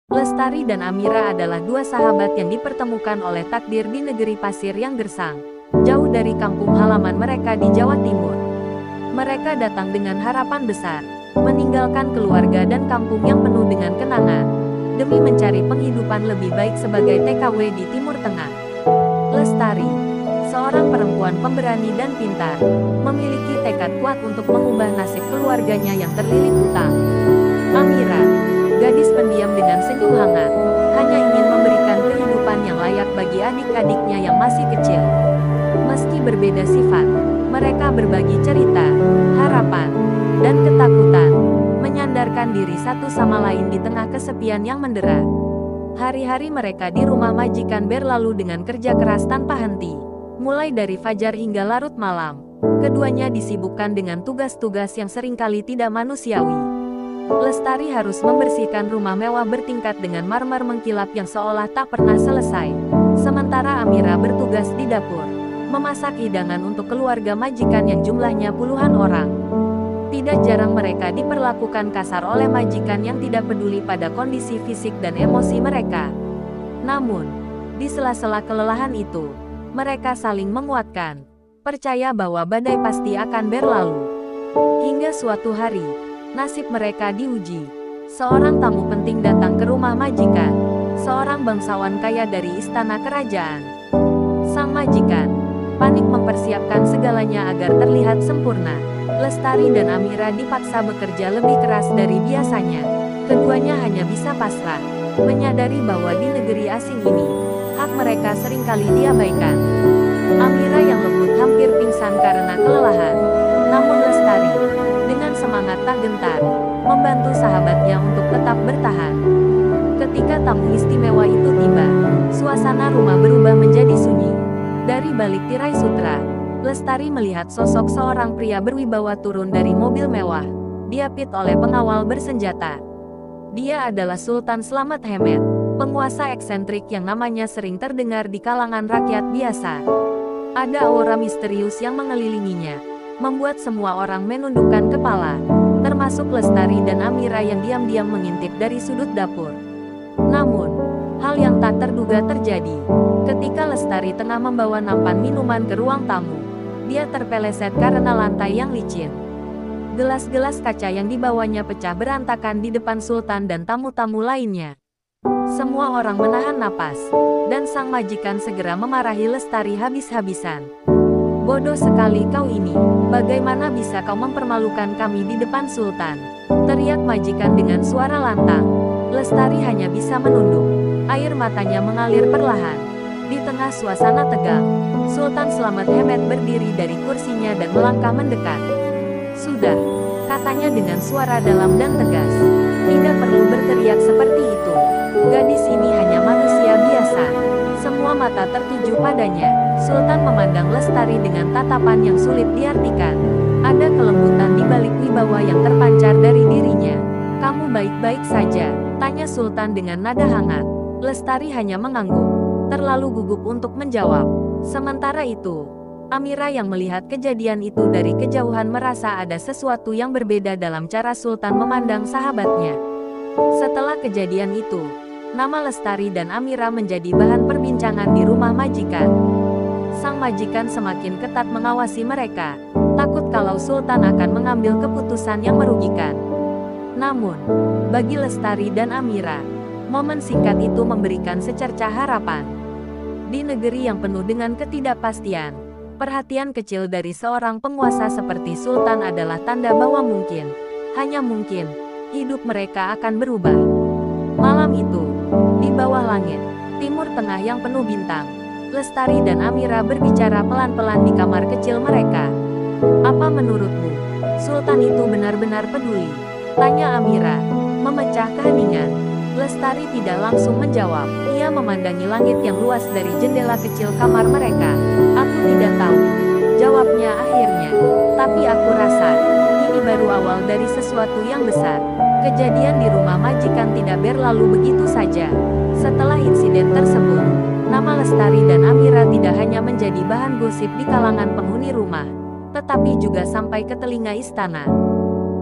Lestari dan Amira adalah dua sahabat yang dipertemukan oleh takdir di negeri pasir yang gersang, jauh dari kampung halaman mereka di Jawa Timur. Mereka datang dengan harapan besar, meninggalkan keluarga dan kampung yang penuh dengan kenangan, demi mencari penghidupan lebih baik sebagai TKW di Timur Tengah. Lestari, seorang perempuan pemberani dan pintar, memiliki tekad kuat untuk mengubah nasib keluarganya yang terlilit hutang. Amira, gadis pendiam dengan senyum hangat, hanya ingin memberikan kehidupan yang layak bagi adik-adiknya yang masih kecil. Meski berbeda sifat, mereka berbagi cerita, harapan, dan ketakutan, menyandarkan diri satu sama lain di tengah kesepian yang mendera. Hari-hari mereka di rumah majikan berlalu dengan kerja keras tanpa henti. Mulai dari fajar hingga larut malam, keduanya disibukkan dengan tugas-tugas yang seringkali tidak manusiawi. Lestari harus membersihkan rumah mewah bertingkat dengan marmer mengkilap yang seolah tak pernah selesai. Sementara Amira bertugas di dapur, memasak hidangan untuk keluarga majikan yang jumlahnya puluhan orang. Tidak jarang mereka diperlakukan kasar oleh majikan yang tidak peduli pada kondisi fisik dan emosi mereka. Namun, di sela-sela kelelahan itu, mereka saling menguatkan, percaya bahwa badai pasti akan berlalu. Hingga suatu hari, nasib mereka diuji. Seorang tamu penting datang ke rumah majikan, seorang bangsawan kaya dari istana kerajaan. Sang majikan panik mempersiapkan segalanya agar terlihat sempurna. Lestari dan Amira dipaksa bekerja lebih keras dari biasanya. Keduanya hanya bisa pasrah, menyadari bahwa di negeri asing ini, hak mereka seringkali diabaikan. Amira yang lembut hampir pingsan karena kelelahan. Namun Lestari, dengan semangat tak gentar, membantu sahabatnya untuk tetap bertahan. Ketika tamu istimewa itu tiba, suasana rumah berubah menjadi sunyi. Dari balik tirai sutra, Lestari melihat sosok seorang pria berwibawa turun dari mobil mewah, diapit oleh pengawal bersenjata. Dia adalah Sultan Slamet Hemet, penguasa eksentrik yang namanya sering terdengar di kalangan rakyat biasa. Ada aura misterius yang mengelilinginya, membuat semua orang menundukkan kepala, termasuk Lestari dan Amira yang diam-diam mengintip dari sudut dapur. Namun, hal yang tak terduga terjadi. Ketika Lestari tengah membawa nampan minuman ke ruang tamu, dia terpeleset karena lantai yang licin. Gelas-gelas kaca yang dibawanya pecah berantakan di depan Sultan dan tamu-tamu lainnya. Semua orang menahan napas, dan sang majikan segera memarahi Lestari habis-habisan. "Bodoh sekali kau ini, bagaimana bisa kau mempermalukan kami di depan Sultan?" teriak majikan dengan suara lantang. Lestari hanya bisa menunduk, air matanya mengalir perlahan. Di tengah suasana tegang, Sultan Slamet Hemet berdiri dari kursinya dan melangkah mendekat. "Sudah," katanya dengan suara dalam dan tegas. "Tidak perlu berteriak seperti itu. Gadis ini hanya manusia biasa." Semua mata tertuju padanya. Sultan memandang Lestari dengan tatapan yang sulit diartikan. Ada kelembutan di balik wibawa yang terpancar dari dirinya. "Kamu baik-baik saja?" tanya Sultan dengan nada hangat. Lestari hanya mengangguk, terlalu gugup untuk menjawab. Sementara itu, Amira yang melihat kejadian itu dari kejauhan merasa ada sesuatu yang berbeda dalam cara Sultan memandang sahabatnya. Setelah kejadian itu, nama Lestari dan Amira menjadi bahan perbincangan di rumah majikan. Sang majikan semakin ketat mengawasi mereka, takut kalau Sultan akan mengambil keputusan yang merugikan. Namun, bagi Lestari dan Amira, momen singkat itu memberikan secercah harapan. Di negeri yang penuh dengan ketidakpastian, perhatian kecil dari seorang penguasa seperti Sultan adalah tanda bahwa mungkin, hanya mungkin, hidup mereka akan berubah. Malam itu, di bawah langit Timur Tengah yang penuh bintang, Lestari dan Amira berbicara pelan-pelan di kamar kecil mereka. "Apa menurutmu, Sultan itu benar-benar peduli?" tanya Amira, memecah keheningan. Lestari tidak langsung menjawab. Ia memandangi langit yang luas dari jendela kecil kamar mereka. "Aku tidak tahu," jawabnya akhirnya. "Tapi aku rasa, ini baru awal dari sesuatu yang besar." Kejadian di rumah majikan tidak berlalu begitu saja. Setelah insiden tersebut, nama Lestari dan Amira tidak hanya menjadi bahan gosip di kalangan penghuni rumah, tetapi juga sampai ke telinga istana.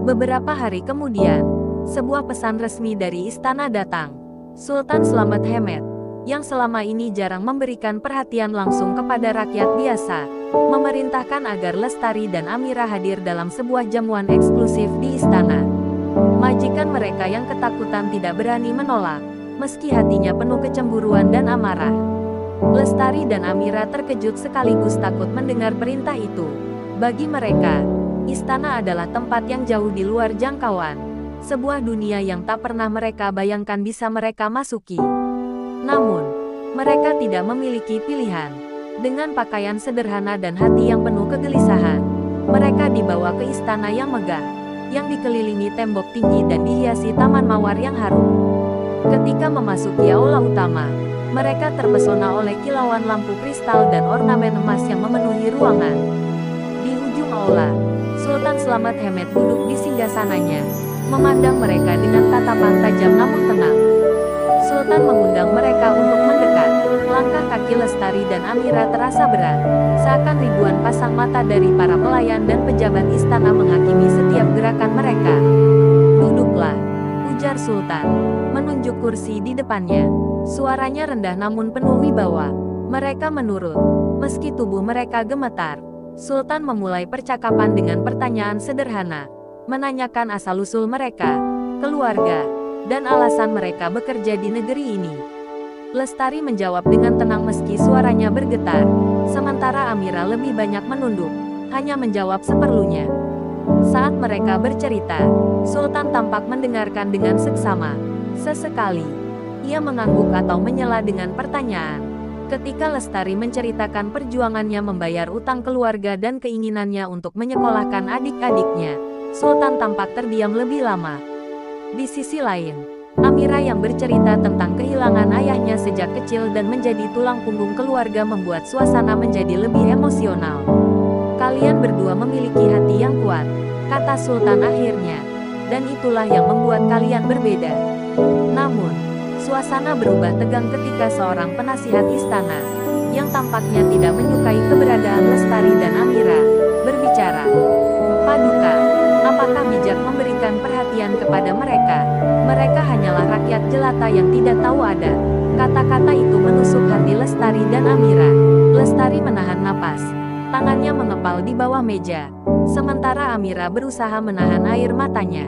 Beberapa hari kemudian, sebuah pesan resmi dari istana datang. Sultan Slamet Hemet, yang selama ini jarang memberikan perhatian langsung kepada rakyat biasa, memerintahkan agar Lestari dan Amira hadir dalam sebuah jamuan eksklusif di istana. Majikan mereka yang ketakutan tidak berani menolak, meski hatinya penuh kecemburuan dan amarah. Lestari dan Amira terkejut sekaligus takut mendengar perintah itu. Bagi mereka, istana adalah tempat yang jauh di luar jangkauan, sebuah dunia yang tak pernah mereka bayangkan bisa mereka masuki. Namun, mereka tidak memiliki pilihan. Dengan pakaian sederhana dan hati yang penuh kegelisahan, mereka dibawa ke istana yang megah, yang dikelilingi tembok tinggi dan dihiasi taman mawar yang harum. Ketika memasuki aula utama, mereka terpesona oleh kilauan lampu kristal dan ornamen emas yang memenuhi ruangan. Di ujung aula, Sultan Slamet Hemet duduk di singgasananya, memandang mereka dengan tatapan tajam namun tenang. Sultan mengundang mereka untuk mendekat. Langkah kaki Lestari dan Amira terasa berat, seakan ribuan pasang mata dari para pelayan dan pejabat istana menghakimi setiap gerakan mereka. "Duduklah," ujar Sultan, menunjuk kursi di depannya. Suaranya rendah namun penuh wibawa. Mereka menurut, meski tubuh mereka gemetar. Sultan memulai percakapan dengan pertanyaan sederhana, menanyakan asal-usul mereka, keluarga, dan alasan mereka bekerja di negeri ini. Lestari menjawab dengan tenang meski suaranya bergetar, sementara Amira lebih banyak menunduk, hanya menjawab seperlunya. Saat mereka bercerita, Sultan tampak mendengarkan dengan seksama. Sesekali, ia mengangguk atau menyela dengan pertanyaan. Ketika Lestari menceritakan perjuangannya membayar utang keluarga dan keinginannya untuk menyekolahkan adik-adiknya, Sultan tampak terdiam lebih lama. Di sisi lain, Amira yang bercerita tentang kehilangan ayahnya sejak kecil dan menjadi tulang punggung keluarga membuat suasana menjadi lebih emosional. "Kalian berdua memiliki hati yang kuat," kata Sultan akhirnya, "dan itulah yang membuat kalian berbeda." Namun, suasana berubah tegang ketika seorang penasihat istana, yang tampaknya tidak menyukai keberadaan Lestari dan Amira, berbicara. "Paduka, apakah bijak memberikan perhatian kepada mereka? Mereka hanyalah rakyat jelata yang tidak tahu ada." Kata-kata itu menusuk hati Lestari dan Amira. Lestari menahan napas. Tangannya mengepal di bawah meja, sementara Amira berusaha menahan air matanya.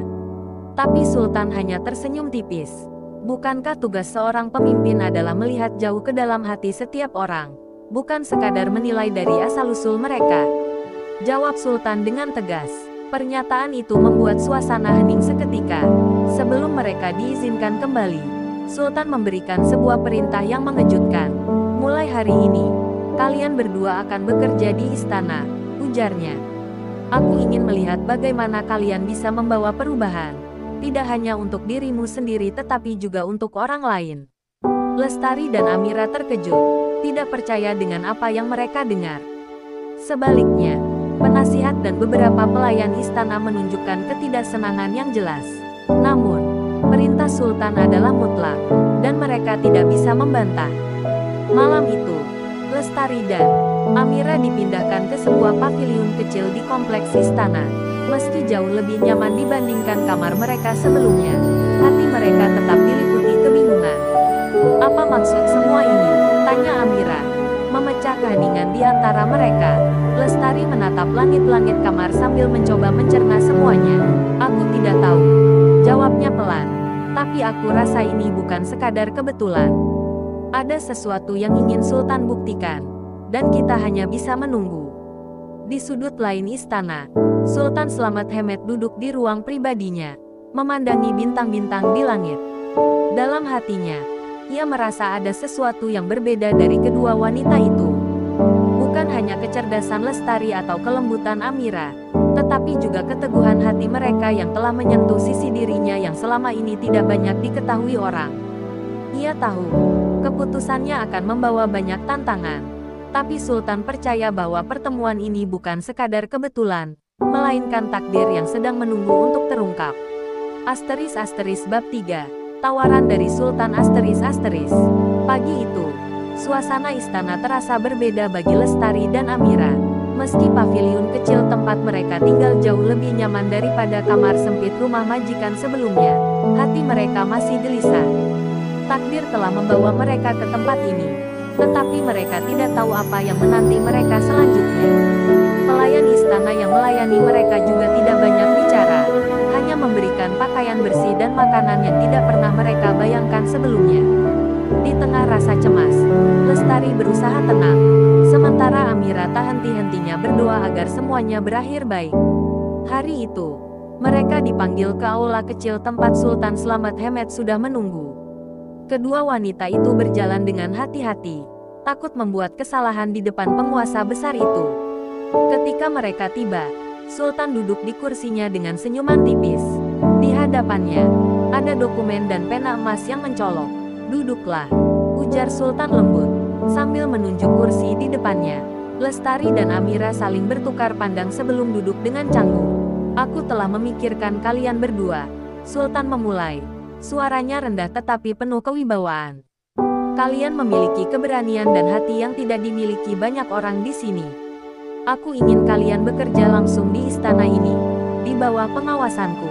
Tapi Sultan hanya tersenyum tipis. "Bukankah tugas seorang pemimpin adalah melihat jauh ke dalam hati setiap orang, bukan sekadar menilai dari asal-usul mereka?" jawab Sultan dengan tegas. Pernyataan itu membuat suasana hening seketika. Sebelum mereka diizinkan kembali, Sultan memberikan sebuah perintah yang mengejutkan. "Mulai hari ini, kalian berdua akan bekerja di istana," ujarnya. "Aku ingin melihat bagaimana kalian bisa membawa perubahan, tidak hanya untuk dirimu sendiri tetapi juga untuk orang lain." Lestari dan Amira terkejut, tidak percaya dengan apa yang mereka dengar. Sebaliknya, penasihat dan beberapa pelayan istana menunjukkan ketidaksenangan yang jelas. Namun, perintah Sultan adalah mutlak, dan mereka tidak bisa membantah. Malam itu, Lestari dan Amira dipindahkan ke sebuah paviliun kecil di kompleks istana. Meski jauh lebih nyaman dibandingkan kamar mereka sebelumnya, hati mereka tetap diliputi kebingungan. "Apa maksud semua ini?" tanya Amira, memecah keheningan di antara mereka. Lestari menatap langit-langit kamar sambil mencoba mencerna semuanya. "Aku tidak tahu," jawabnya pelan. "Tapi aku rasa ini bukan sekadar kebetulan. Ada sesuatu yang ingin Sultan buktikan, dan kita hanya bisa menunggu." Di sudut lain istana, Sultan Slamet Hemet duduk di ruang pribadinya, memandangi bintang-bintang di langit. Dalam hatinya, ia merasa ada sesuatu yang berbeda dari kedua wanita itu. Bukan hanya kecerdasan Lestari atau kelembutan Amira, tetapi juga keteguhan hati mereka yang telah menyentuh sisi dirinya yang selama ini tidak banyak diketahui orang. Ia tahu, keputusannya akan membawa banyak tantangan, tapi Sultan percaya bahwa pertemuan ini bukan sekadar kebetulan, melainkan takdir yang sedang menunggu untuk terungkap. *** Bab 3 Tawaran dari Sultan ***. Pagi itu, suasana istana terasa berbeda bagi Lestari dan Amira. Meski paviliun kecil tempat mereka tinggal jauh lebih nyaman daripada kamar sempit rumah majikan sebelumnya, hati mereka masih gelisah. Takdir telah membawa mereka ke tempat ini, tetapi mereka tidak tahu apa yang menanti mereka selanjutnya. Pelayan istana yang melayani mereka juga tidak banyak bicara, hanya memberikan pakaian bersih dan makanan yang tidak pernah mereka bayangkan sebelumnya. Di tengah rasa cemas, Lestari berusaha tenang, sementara Amira tak henti-hentinya berdoa agar semuanya berakhir baik. Hari itu, mereka dipanggil ke aula kecil tempat Sultan Slamet Hemed sudah menunggu. Kedua wanita itu berjalan dengan hati-hati, takut membuat kesalahan di depan penguasa besar itu. Ketika mereka tiba, Sultan duduk di kursinya dengan senyuman tipis. Di hadapannya, ada dokumen dan pena emas yang mencolok. "Duduklah," ujar Sultan lembut, sambil menunjuk kursi di depannya. Lestari dan Amira saling bertukar pandang sebelum duduk dengan canggung. "Aku telah memikirkan kalian berdua," Sultan memulai. Suaranya rendah tetapi penuh kewibawaan. "Kalian memiliki keberanian dan hati yang tidak dimiliki banyak orang di sini. Aku ingin kalian bekerja langsung di istana ini, di bawah pengawasanku."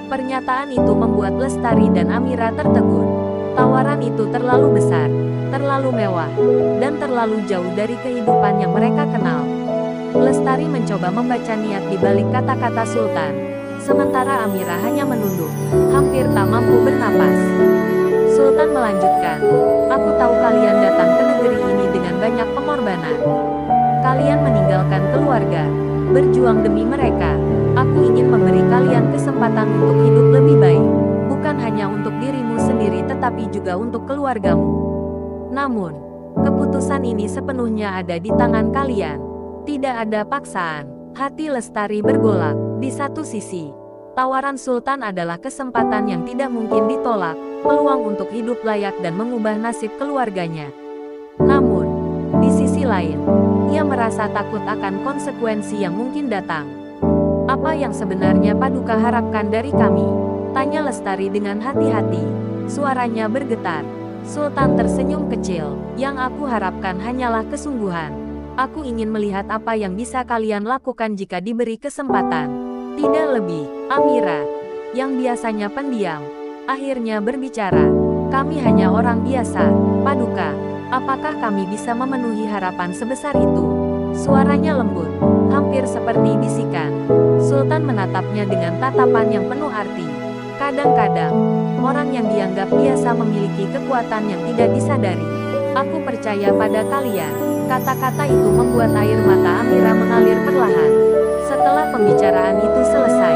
Pernyataan itu membuat Lestari dan Amira tertegun. Tawaran itu terlalu besar, terlalu mewah, dan terlalu jauh dari kehidupan yang mereka kenal. Lestari mencoba membaca niat di balik kata-kata Sultan, sementara Amira hanya menunduk, hampir tak mampu bernapas. Sultan melanjutkan, "Aku tahu kalian datang ke negeri ini dengan banyak pengorbanan. Kalian meninggalkan keluarga, berjuang demi mereka. Aku ingin memberi kalian kesempatan untuk hidup lebih baik, bukan hanya untuk dirimu sendiri tetapi juga untuk keluargamu. Namun, keputusan ini sepenuhnya ada di tangan kalian. Tidak ada paksaan." Hati Lestari bergolak. Di satu sisi, tawaran Sultan adalah kesempatan yang tidak mungkin ditolak, peluang untuk hidup layak dan mengubah nasib keluarganya. Namun, di sisi lain, ia merasa takut akan konsekuensi yang mungkin datang. "Apa yang sebenarnya Paduka harapkan dari kami?" tanya Lestari dengan hati-hati. Suaranya bergetar. Sultan tersenyum kecil. "Yang aku harapkan hanyalah kesungguhan. Aku ingin melihat apa yang bisa kalian lakukan jika diberi kesempatan. Tidak lebih." Amira, yang biasanya pendiam, akhirnya berbicara. "Kami hanya orang biasa, Paduka. Apakah kami bisa memenuhi harapan sebesar itu?" Suaranya lembut, hampir seperti bisikan. Sultan menatapnya dengan tatapan yang penuh arti. "Kadang-kadang, orang yang dianggap biasa memiliki kekuatan yang tidak disadari. Aku percaya pada kalian." Kata-kata itu membuat air mata Amira mengalir perlahan. Setelah pembicaraan itu selesai,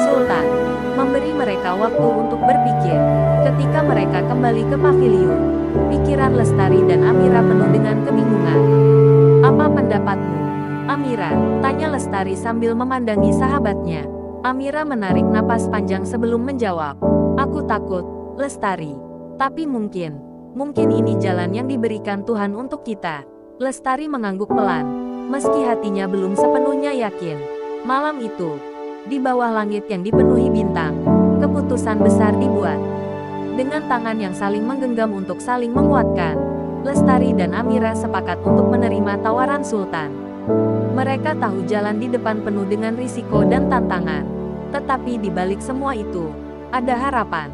Sultan memberi mereka waktu untuk berpikir. Ketika mereka kembali ke paviliun, pikiran Lestari dan Amira penuh dengan kebingungan. "Apa pendapatmu, Amira?" tanya Lestari sambil memandangi sahabatnya. Amira menarik napas panjang sebelum menjawab. "Aku takut, Lestari. Tapi mungkin ini jalan yang diberikan Tuhan untuk kita." Lestari mengangguk pelan, meski hatinya belum sepenuhnya yakin. Malam itu, di bawah langit yang dipenuhi bintang, keputusan besar dibuat. Dengan tangan yang saling menggenggam untuk saling menguatkan, Lestari dan Amira sepakat untuk menerima tawaran Sultan. Mereka tahu jalan di depan penuh dengan risiko dan tantangan, tetapi di balik semua itu, ada harapan.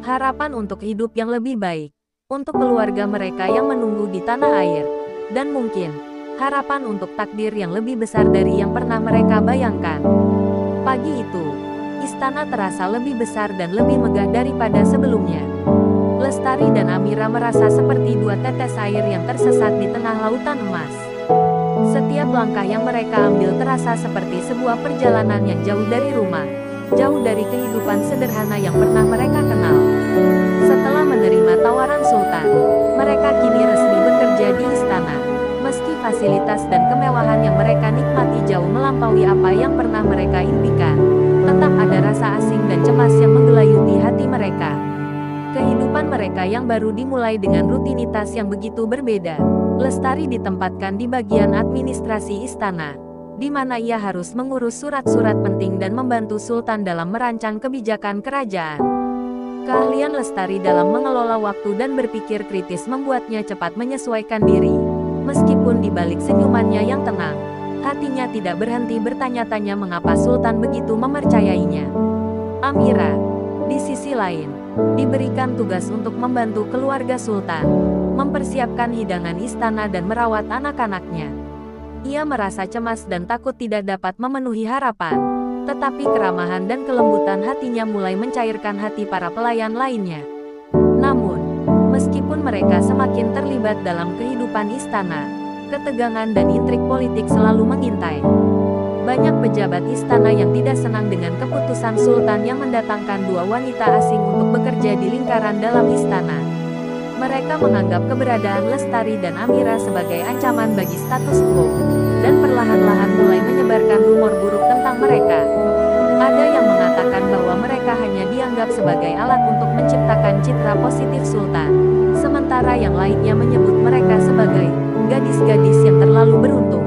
Harapan untuk hidup yang lebih baik, untuk keluarga mereka yang menunggu di tanah air. Dan mungkin, harapan untuk takdir yang lebih besar dari yang pernah mereka bayangkan. Pagi itu, istana terasa lebih besar dan lebih megah daripada sebelumnya. Lestari dan Amira merasa seperti dua tetes air yang tersesat di tengah lautan emas. Setiap langkah yang mereka ambil terasa seperti sebuah perjalanan yang jauh dari rumah, jauh dari kehidupan sederhana yang pernah mereka kenal. Setelah menerima tawaran Sultan, mereka kini resmi bekerja di istana. Meski fasilitas dan kemewahan yang mereka nikmati jauh melampaui apa yang pernah mereka impikan, tetap ada rasa asing dan cemas yang menggelayuti hati mereka. Kehidupan mereka yang baru dimulai dengan rutinitas yang begitu berbeda. Lestari ditempatkan di bagian administrasi istana, di mana ia harus mengurus surat-surat penting dan membantu Sultan dalam merancang kebijakan kerajaan. Keahlian Lestari dalam mengelola waktu dan berpikir kritis membuatnya cepat menyesuaikan diri. Meskipun di balik senyumannya yang tenang, hatinya tidak berhenti bertanya-tanya mengapa Sultan begitu mempercayainya. Amira, di sisi lain, diberikan tugas untuk membantu keluarga Sultan, mempersiapkan hidangan istana dan merawat anak-anaknya. Ia merasa cemas dan takut tidak dapat memenuhi harapan, tetapi keramahan dan kelembutan hatinya mulai mencairkan hati para pelayan lainnya. Namun, meskipun mereka semakin terlibat dalam kehidupan istana, ketegangan dan intrik politik selalu mengintai. Banyak pejabat istana yang tidak senang dengan keputusan Sultan yang mendatangkan dua wanita asing untuk bekerja di lingkaran dalam istana. Mereka menganggap keberadaan Lestari dan Amira sebagai ancaman bagi status quo, dan perlahan-lahan mulai menyebarkan rumor buruk tentang mereka. Ada yang mengatakan bahwa mereka hanya dianggap sebagai alat untuk menciptakan citra positif Sultan, sementara yang lainnya menyebut mereka sebagai gadis-gadis yang terlalu beruntung.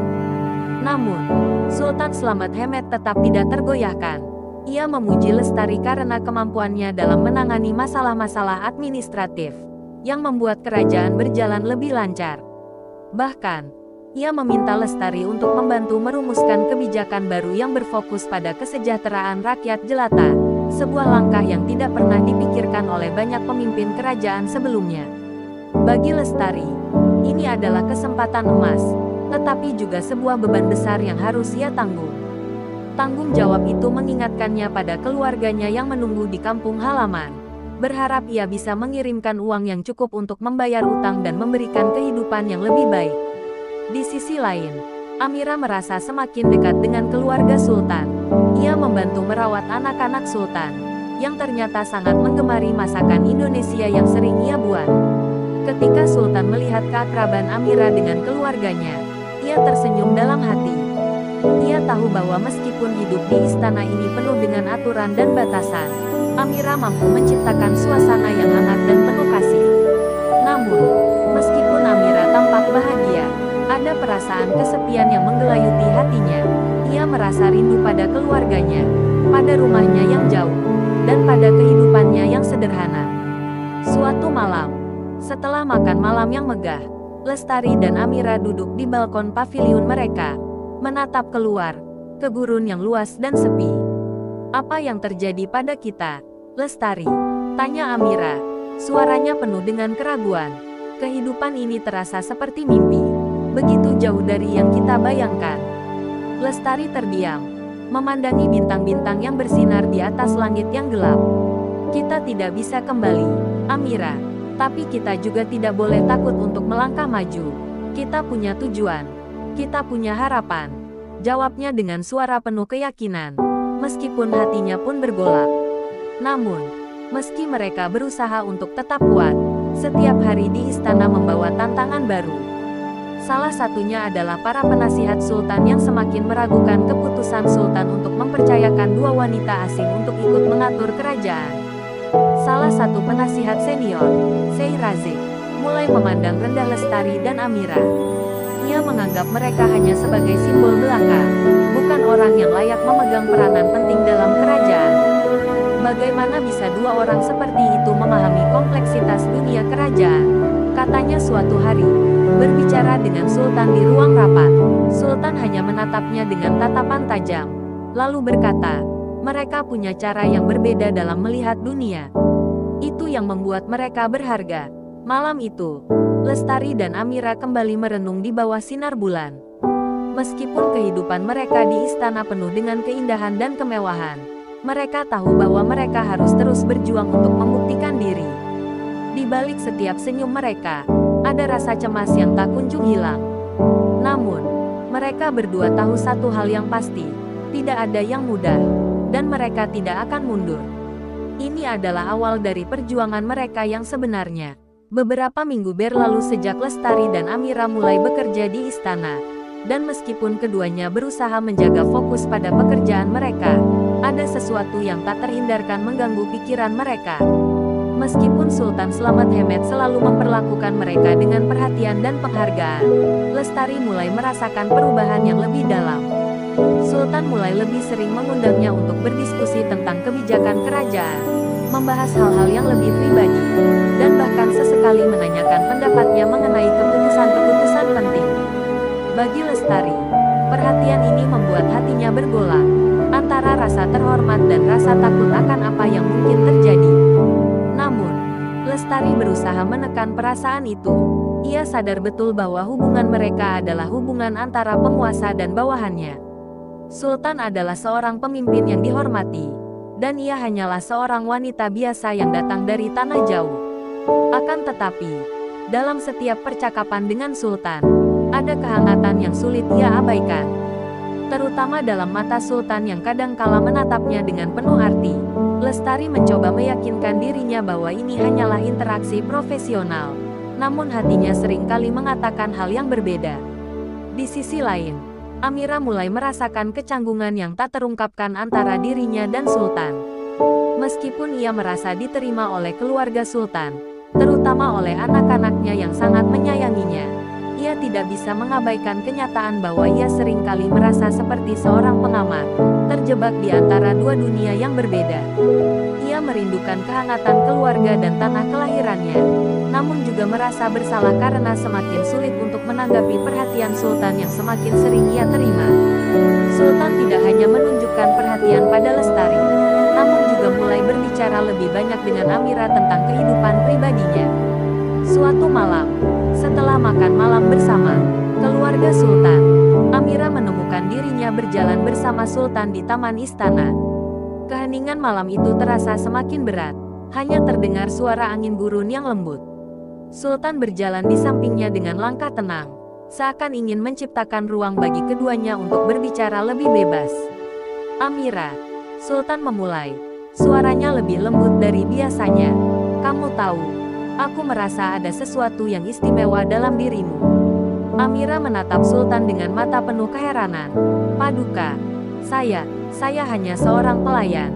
Namun, Sultan Slamet Hemet tetap tidak tergoyahkan. Ia memuji Lestari karena kemampuannya dalam menangani masalah-masalah administratif, yang membuat kerajaan berjalan lebih lancar. Bahkan, ia meminta Lestari untuk membantu merumuskan kebijakan baru yang berfokus pada kesejahteraan rakyat jelata, sebuah langkah yang tidak pernah dipikirkan oleh banyak pemimpin kerajaan sebelumnya. Bagi Lestari, ini adalah kesempatan emas, tetapi juga sebuah beban besar yang harus ia tanggung. Tanggung jawab itu mengingatkannya pada keluarganya yang menunggu di kampung halaman, berharap ia bisa mengirimkan uang yang cukup untuk membayar utang dan memberikan kehidupan yang lebih baik. Di sisi lain, Amira merasa semakin dekat dengan keluarga Sultan. Ia membantu merawat anak-anak Sultan, yang ternyata sangat menggemari masakan Indonesia yang sering ia buat. Ketika Sultan melihat keakraban Amira dengan keluarganya, ia tersenyum dalam hati. Ia tahu bahwa meskipun hidup di istana ini penuh dengan aturan dan batasan, Amira mampu menciptakan suasana yang hangat dan penuh kasih. Namun, meskipun Amira tampak bahagia, ada perasaan kesepian yang menggelayuti hatinya. Ia merasa rindu pada keluarganya, pada rumahnya yang jauh, dan pada kehidupannya yang sederhana. Suatu malam, setelah makan malam yang megah, Lestari dan Amira duduk di balkon paviliun mereka, menatap keluar ke gurun yang luas dan sepi. "Apa yang terjadi pada kita, Lestari?" tanya Amira. Suaranya penuh dengan keraguan. "Kehidupan ini terasa seperti mimpi, begitu jauh dari yang kita bayangkan." Lestari terdiam, memandangi bintang-bintang yang bersinar di atas langit yang gelap. "Kita tidak bisa kembali, Amira. Tapi kita juga tidak boleh takut untuk melangkah maju. Kita punya tujuan. Kita punya harapan," jawabnya dengan suara penuh keyakinan, meskipun hatinya pun bergolak. Namun, meski mereka berusaha untuk tetap kuat, setiap hari di istana membawa tantangan baru. Salah satunya adalah para penasihat Sultan yang semakin meragukan keputusan Sultan untuk mempercayakan dua wanita asing untuk ikut mengatur kerajaan. Salah satu penasihat senior, Sheikh Razik, mulai memandang rendah Lestari dan Amira. Ia menganggap mereka hanya sebagai simbol belaka, bukan orang yang layak memegang peranan penting dalam kerajaan. Bagaimana bisa dua orang seperti itu memahami kompleksitas dunia kerajaan? Katanya suatu hari, berbicara dengan Sultan di ruang rapat. Sultan hanya menatapnya dengan tatapan tajam, lalu berkata, "Mereka punya cara yang berbeda dalam melihat dunia. Itu yang membuat mereka berharga." Malam itu, Lestari dan Amira kembali merenung di bawah sinar bulan. Meskipun kehidupan mereka di istana penuh dengan keindahan dan kemewahan, mereka tahu bahwa mereka harus terus berjuang untuk membuktikan diri. Di balik setiap senyum mereka, ada rasa cemas yang tak kunjung hilang. Namun, mereka berdua tahu satu hal yang pasti, tidak ada yang mudah, dan mereka tidak akan mundur. Ini adalah awal dari perjuangan mereka yang sebenarnya. Beberapa minggu berlalu sejak Lestari dan Amira mulai bekerja di istana, dan meskipun keduanya berusaha menjaga fokus pada pekerjaan mereka, ada sesuatu yang tak terhindarkan mengganggu pikiran mereka. Meskipun Sultan Slamet Hemet selalu memperlakukan mereka dengan perhatian dan penghargaan, Lestari mulai merasakan perubahan yang lebih dalam. Sultan mulai lebih sering mengundangnya untuk berdiskusi tentang kebijakan kerajaan, membahas hal-hal yang lebih pribadi, dan bahkan sesekali menanyakan pendapatnya mengenai keputusan-keputusan penting. Bagi Lestari, perhatian ini membuat hatinya bergolak, antara rasa terhormat dan rasa takut akan apa yang mungkin terjadi. Lestari berusaha menekan perasaan itu. Ia sadar betul bahwa hubungan mereka adalah hubungan antara penguasa dan bawahannya. Sultan adalah seorang pemimpin yang dihormati, dan ia hanyalah seorang wanita biasa yang datang dari tanah jauh. Akan tetapi, dalam setiap percakapan dengan Sultan, ada kehangatan yang sulit ia abaikan. Terutama dalam mata Sultan yang kadangkala menatapnya dengan penuh arti. Lestari mencoba meyakinkan dirinya bahwa ini hanyalah interaksi profesional, namun hatinya seringkali mengatakan hal yang berbeda. Di sisi lain, Amira mulai merasakan kecanggungan yang tak terungkapkan antara dirinya dan Sultan. Meskipun ia merasa diterima oleh keluarga Sultan, terutama oleh anak-anaknya yang sangat menyayanginya, ia tidak bisa mengabaikan kenyataan bahwa ia seringkali merasa seperti seorang pengamat, terjebak di antara dua dunia yang berbeda. Ia merindukan kehangatan keluarga dan tanah kelahirannya, namun juga merasa bersalah karena semakin sulit untuk menanggapi perhatian Sultan yang semakin sering ia terima. Sultan tidak hanya menunjukkan perhatian pada Lestari, namun juga mulai berbicara lebih banyak dengan Amira tentang kehidupan pribadinya. Suatu malam, setelah makan malam bersama keluarga Sultan, Amira menemukan dirinya berjalan bersama Sultan di taman istana. Keheningan malam itu terasa semakin berat, hanya terdengar suara angin gurun yang lembut. Sultan berjalan di sampingnya dengan langkah tenang, seakan ingin menciptakan ruang bagi keduanya untuk berbicara lebih bebas. "Amira," Sultan memulai, suaranya lebih lembut dari biasanya. "Kamu tahu, aku merasa ada sesuatu yang istimewa dalam dirimu." Amira menatap Sultan dengan mata penuh keheranan. "Paduka, saya hanya seorang pelayan,"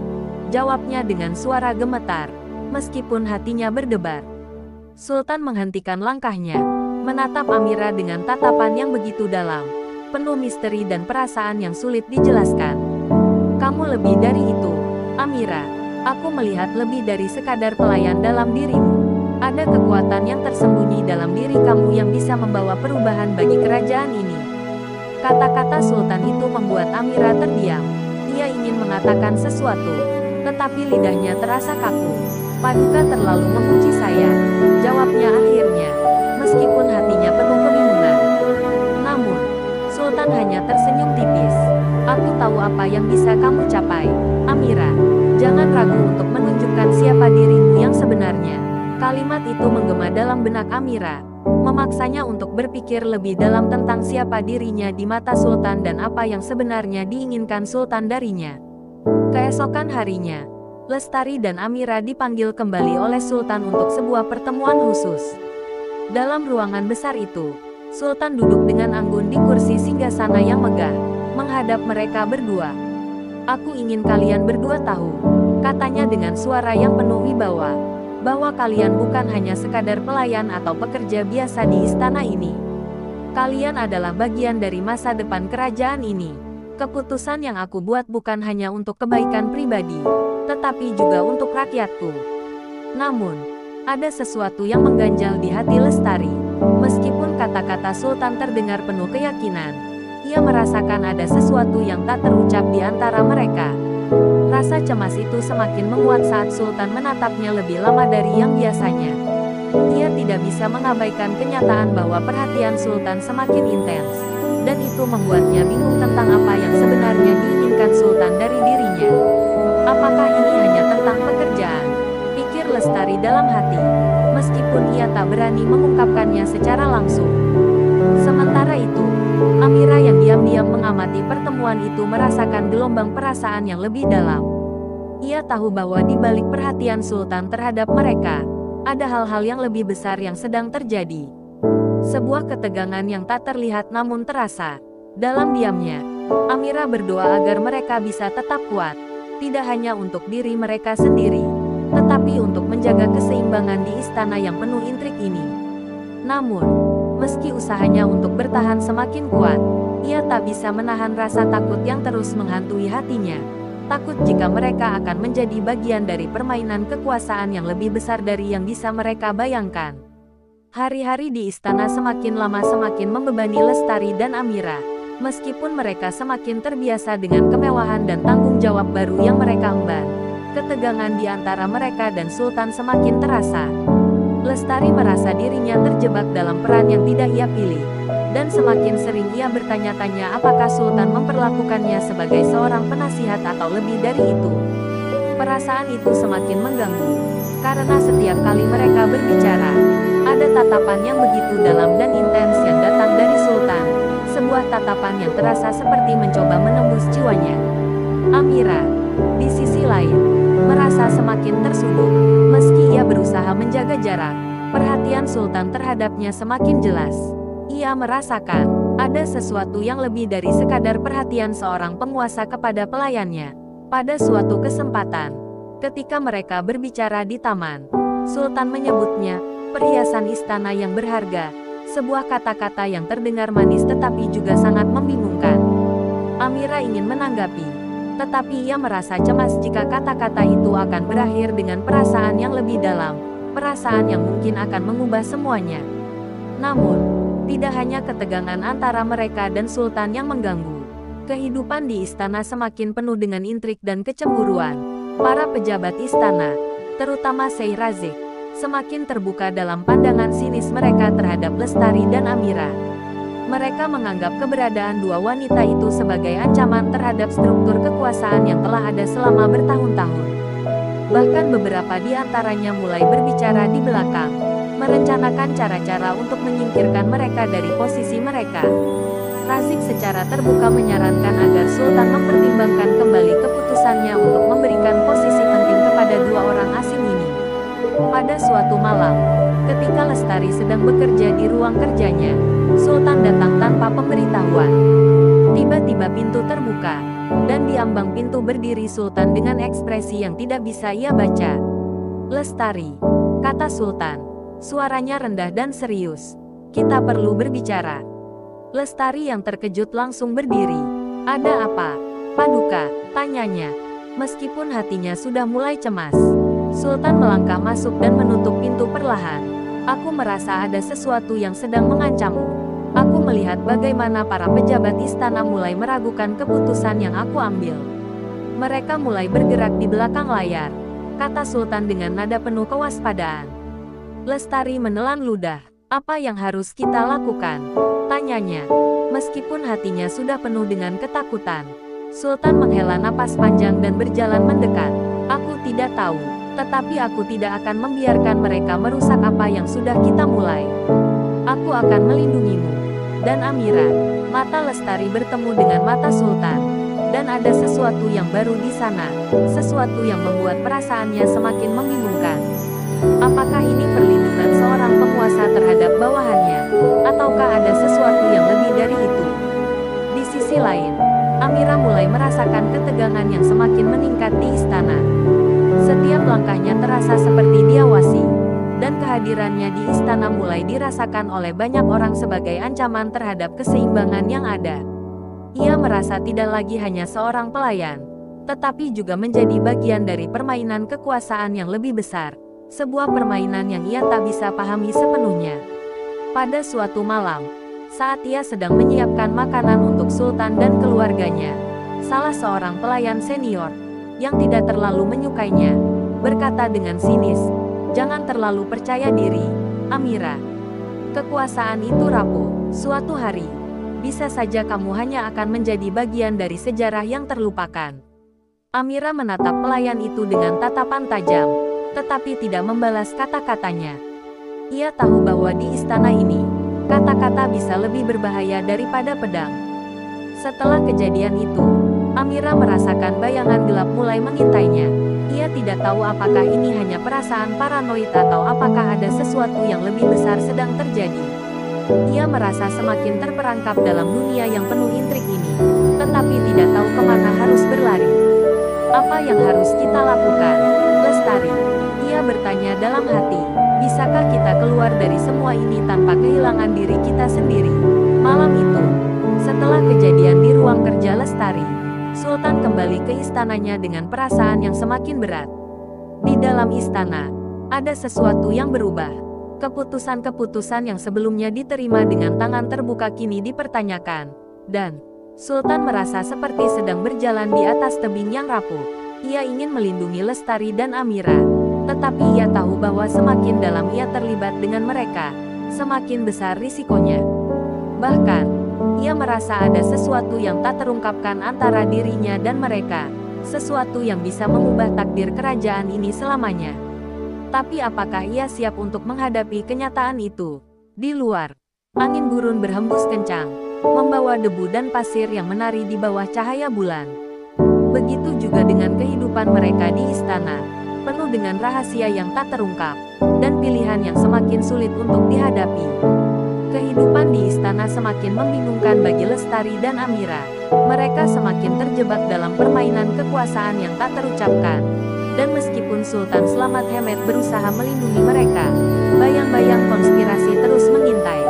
jawabnya dengan suara gemetar, meskipun hatinya berdebar. Sultan menghentikan langkahnya, menatap Amira dengan tatapan yang begitu dalam, penuh misteri dan perasaan yang sulit dijelaskan. "Kamu lebih dari itu, Amira. Aku melihat lebih dari sekadar pelayan dalam dirimu. Ada kekuatan yang tersembunyi dalam diri kamu yang bisa membawa perubahan bagi kerajaan ini." Kata-kata Sultan itu membuat Amira terdiam. Ia ingin mengatakan sesuatu, tetapi lidahnya terasa kaku. "Paduka terlalu memuji saya," jawabnya akhirnya, meskipun hatinya penuh kebingungan. Namun, Sultan hanya tersenyum tipis. "Aku tahu apa yang bisa kamu capai, Amira. Jangan ragu untuk menunjukkan siapa dirimu yang sebenarnya." Kalimat itu menggema dalam benak Amira, memaksanya untuk berpikir lebih dalam tentang siapa dirinya di mata Sultan dan apa yang sebenarnya diinginkan Sultan darinya. Keesokan harinya, Lestari dan Amira dipanggil kembali oleh Sultan untuk sebuah pertemuan khusus. Dalam ruangan besar itu, Sultan duduk dengan anggun di kursi singgasana yang megah, menghadap mereka berdua. "Aku ingin kalian berdua tahu," katanya dengan suara yang penuh wibawa, "bahwa kalian bukan hanya sekadar pelayan atau pekerja biasa di istana ini. Kalian adalah bagian dari masa depan kerajaan ini. Keputusan yang aku buat bukan hanya untuk kebaikan pribadi, tetapi juga untuk rakyatku." Namun, ada sesuatu yang mengganjal di hati Lestari. Meskipun kata-kata Sultan terdengar penuh keyakinan, ia merasakan ada sesuatu yang tak terucap di antara mereka. Rasa cemas itu semakin menguat saat Sultan menatapnya lebih lama dari yang biasanya. Ia tidak bisa mengabaikan kenyataan bahwa perhatian Sultan semakin intens, dan itu membuatnya bingung tentang apa yang sebenarnya diinginkan Sultan dari dirinya. Apakah ini hanya tentang pekerjaan? Pikir Lestari dalam hati, meskipun ia tak berani mengungkapkannya secara langsung. Sementara itu, Amira yang diam-diam mengamati pertemuan itu merasakan gelombang perasaan yang lebih dalam. Ia tahu bahwa di balik perhatian Sultan terhadap mereka, ada hal-hal yang lebih besar yang sedang terjadi. Sebuah ketegangan yang tak terlihat namun terasa. Dalam diamnya, Amira berdoa agar mereka bisa tetap kuat, tidak hanya untuk diri mereka sendiri, tetapi untuk menjaga keseimbangan di istana yang penuh intrik ini. Namun, meski usahanya untuk bertahan semakin kuat, ia tak bisa menahan rasa takut yang terus menghantui hatinya. Takut jika mereka akan menjadi bagian dari permainan kekuasaan yang lebih besar dari yang bisa mereka bayangkan. Hari-hari di istana semakin lama semakin membebani Lestari dan Amira. Meskipun mereka semakin terbiasa dengan kemewahan dan tanggung jawab baru yang mereka emban, ketegangan di antara mereka dan Sultan semakin terasa. Lestari merasa dirinya terjebak dalam peran yang tidak ia pilih. Dan semakin sering ia bertanya-tanya apakah Sultan memperlakukannya sebagai seorang penasihat atau lebih dari itu. Perasaan itu semakin mengganggu. Karena setiap kali mereka berbicara, ada tatapan yang begitu dalam dan intens yang datang dari Sultan. Sebuah tatapan yang terasa seperti mencoba menembus jiwanya. Amira, di sisi lain, merasa semakin tersudut. Meski ia berusaha menjaga jarak, perhatian Sultan terhadapnya semakin jelas. Ia merasakan ada sesuatu yang lebih dari sekadar perhatian seorang penguasa kepada pelayannya. Pada suatu kesempatan, ketika mereka berbicara di taman, Sultan menyebutnya perhiasan istana yang berharga, sebuah kata-kata yang terdengar manis tetapi juga sangat membingungkan. Amira ingin menanggapi, tetapi ia merasa cemas jika kata-kata itu akan berakhir dengan perasaan yang lebih dalam, perasaan yang mungkin akan mengubah semuanya. Namun, tidak hanya ketegangan antara mereka dan Sultan yang mengganggu. Kehidupan di istana semakin penuh dengan intrik dan kecemburuan. Para pejabat istana, terutama Sheikh Razik, semakin terbuka dalam pandangan sinis mereka terhadap Lestari dan Amira. Mereka menganggap keberadaan dua wanita itu sebagai ancaman terhadap struktur kekuasaan yang telah ada selama bertahun-tahun. Bahkan beberapa di antaranya mulai berbicara di belakang, merencanakan cara-cara untuk menyingkirkan mereka dari posisi mereka. Razik secara terbuka menyarankan agar Sultan mempertimbangkan kembali keputusannya untuk memberikan posisi penting kepada dua orang asing ini. Pada suatu malam, ketika Lestari sedang bekerja di ruang kerjanya, Sultan datang tanpa pemberitahuan. Tiba-tiba pintu terbuka, dan di ambang pintu berdiri Sultan dengan ekspresi yang tidak bisa ia baca. "Lestari," kata Sultan, suaranya rendah dan serius. "Kita perlu berbicara." Lestari yang terkejut langsung berdiri. "Ada apa, Paduka?" tanyanya. Meskipun hatinya sudah mulai cemas, Sultan melangkah masuk dan menutup pintu perlahan. "Aku merasa ada sesuatu yang sedang mengancammu. Aku melihat bagaimana para pejabat istana mulai meragukan keputusan yang aku ambil. Mereka mulai bergerak di belakang layar," kata Sultan dengan nada penuh kewaspadaan. Lestari menelan ludah. "Apa yang harus kita lakukan?" tanyanya. Meskipun hatinya sudah penuh dengan ketakutan, Sultan menghela napas panjang dan berjalan mendekat. "Aku tidak tahu, tetapi aku tidak akan membiarkan mereka merusak apa yang sudah kita mulai. Aku akan melindungimu dan Amira." Mata Lestari bertemu dengan mata Sultan, dan ada sesuatu yang baru di sana, sesuatu yang membuat perasaannya semakin membingungkan. Apakah ini perlindungan seorang penguasa terhadap bawahannya, ataukah ada sesuatu yang lebih dari itu? Di sisi lain, Amira mulai merasakan ketegangan yang semakin meningkat di istana. Setiap langkahnya terasa seperti diawasi, dan kehadirannya di istana mulai dirasakan oleh banyak orang sebagai ancaman terhadap keseimbangan yang ada. Ia merasa tidak lagi hanya seorang pelayan, tetapi juga menjadi bagian dari permainan kekuasaan yang lebih besar. Sebuah permainan yang ia tak bisa pahami sepenuhnya. Pada suatu malam, saat ia sedang menyiapkan makanan untuk Sultan dan keluarganya, salah seorang pelayan senior, yang tidak terlalu menyukainya, berkata dengan sinis, "Jangan terlalu percaya diri, Amira. Kekuasaan itu rapuh. Suatu hari, bisa saja kamu hanya akan menjadi bagian dari sejarah yang terlupakan." Amira menatap pelayan itu dengan tatapan tajam, tetapi tidak membalas kata-katanya. Ia tahu bahwa di istana ini, kata-kata bisa lebih berbahaya daripada pedang. Setelah kejadian itu, Amira merasakan bayangan gelap mulai mengintainya. Ia tidak tahu apakah ini hanya perasaan paranoid atau apakah ada sesuatu yang lebih besar sedang terjadi. Ia merasa semakin terperangkap dalam dunia yang penuh intrik ini, tetapi tidak tahu kemana harus berlari. "Apa yang harus kita lakukan, Lestari?" Ia bertanya dalam hati. "Bisakah kita keluar dari semua ini tanpa kehilangan diri kita sendiri?" Malam itu, setelah kejadian di ruang kerja Lestari, Sultan kembali ke istananya dengan perasaan yang semakin berat. Di dalam istana, ada sesuatu yang berubah. Keputusan-keputusan yang sebelumnya diterima dengan tangan terbuka kini dipertanyakan, dan Sultan merasa seperti sedang berjalan di atas tebing yang rapuh. Ia ingin melindungi Lestari dan Amira, Tetapi ia tahu bahwa semakin dalam ia terlibat dengan mereka, semakin besar risikonya. Bahkan, ia merasa ada sesuatu yang tak terungkapkan antara dirinya dan mereka, sesuatu yang bisa mengubah takdir kerajaan ini selamanya. Tapi apakah ia siap untuk menghadapi kenyataan itu? Di luar, angin gurun berhembus kencang, membawa debu dan pasir yang menari di bawah cahaya bulan. Begitu juga dengan kehidupan mereka di istana, penuh dengan rahasia yang tak terungkap, dan pilihan yang semakin sulit untuk dihadapi. Kehidupan di istana semakin membingungkan bagi Lestari dan Amira. Mereka semakin terjebak dalam permainan kekuasaan yang tak terucapkan. Dan meskipun Sultan Selamat Hemet berusaha melindungi mereka, bayang-bayang konspirasi terus mengintai.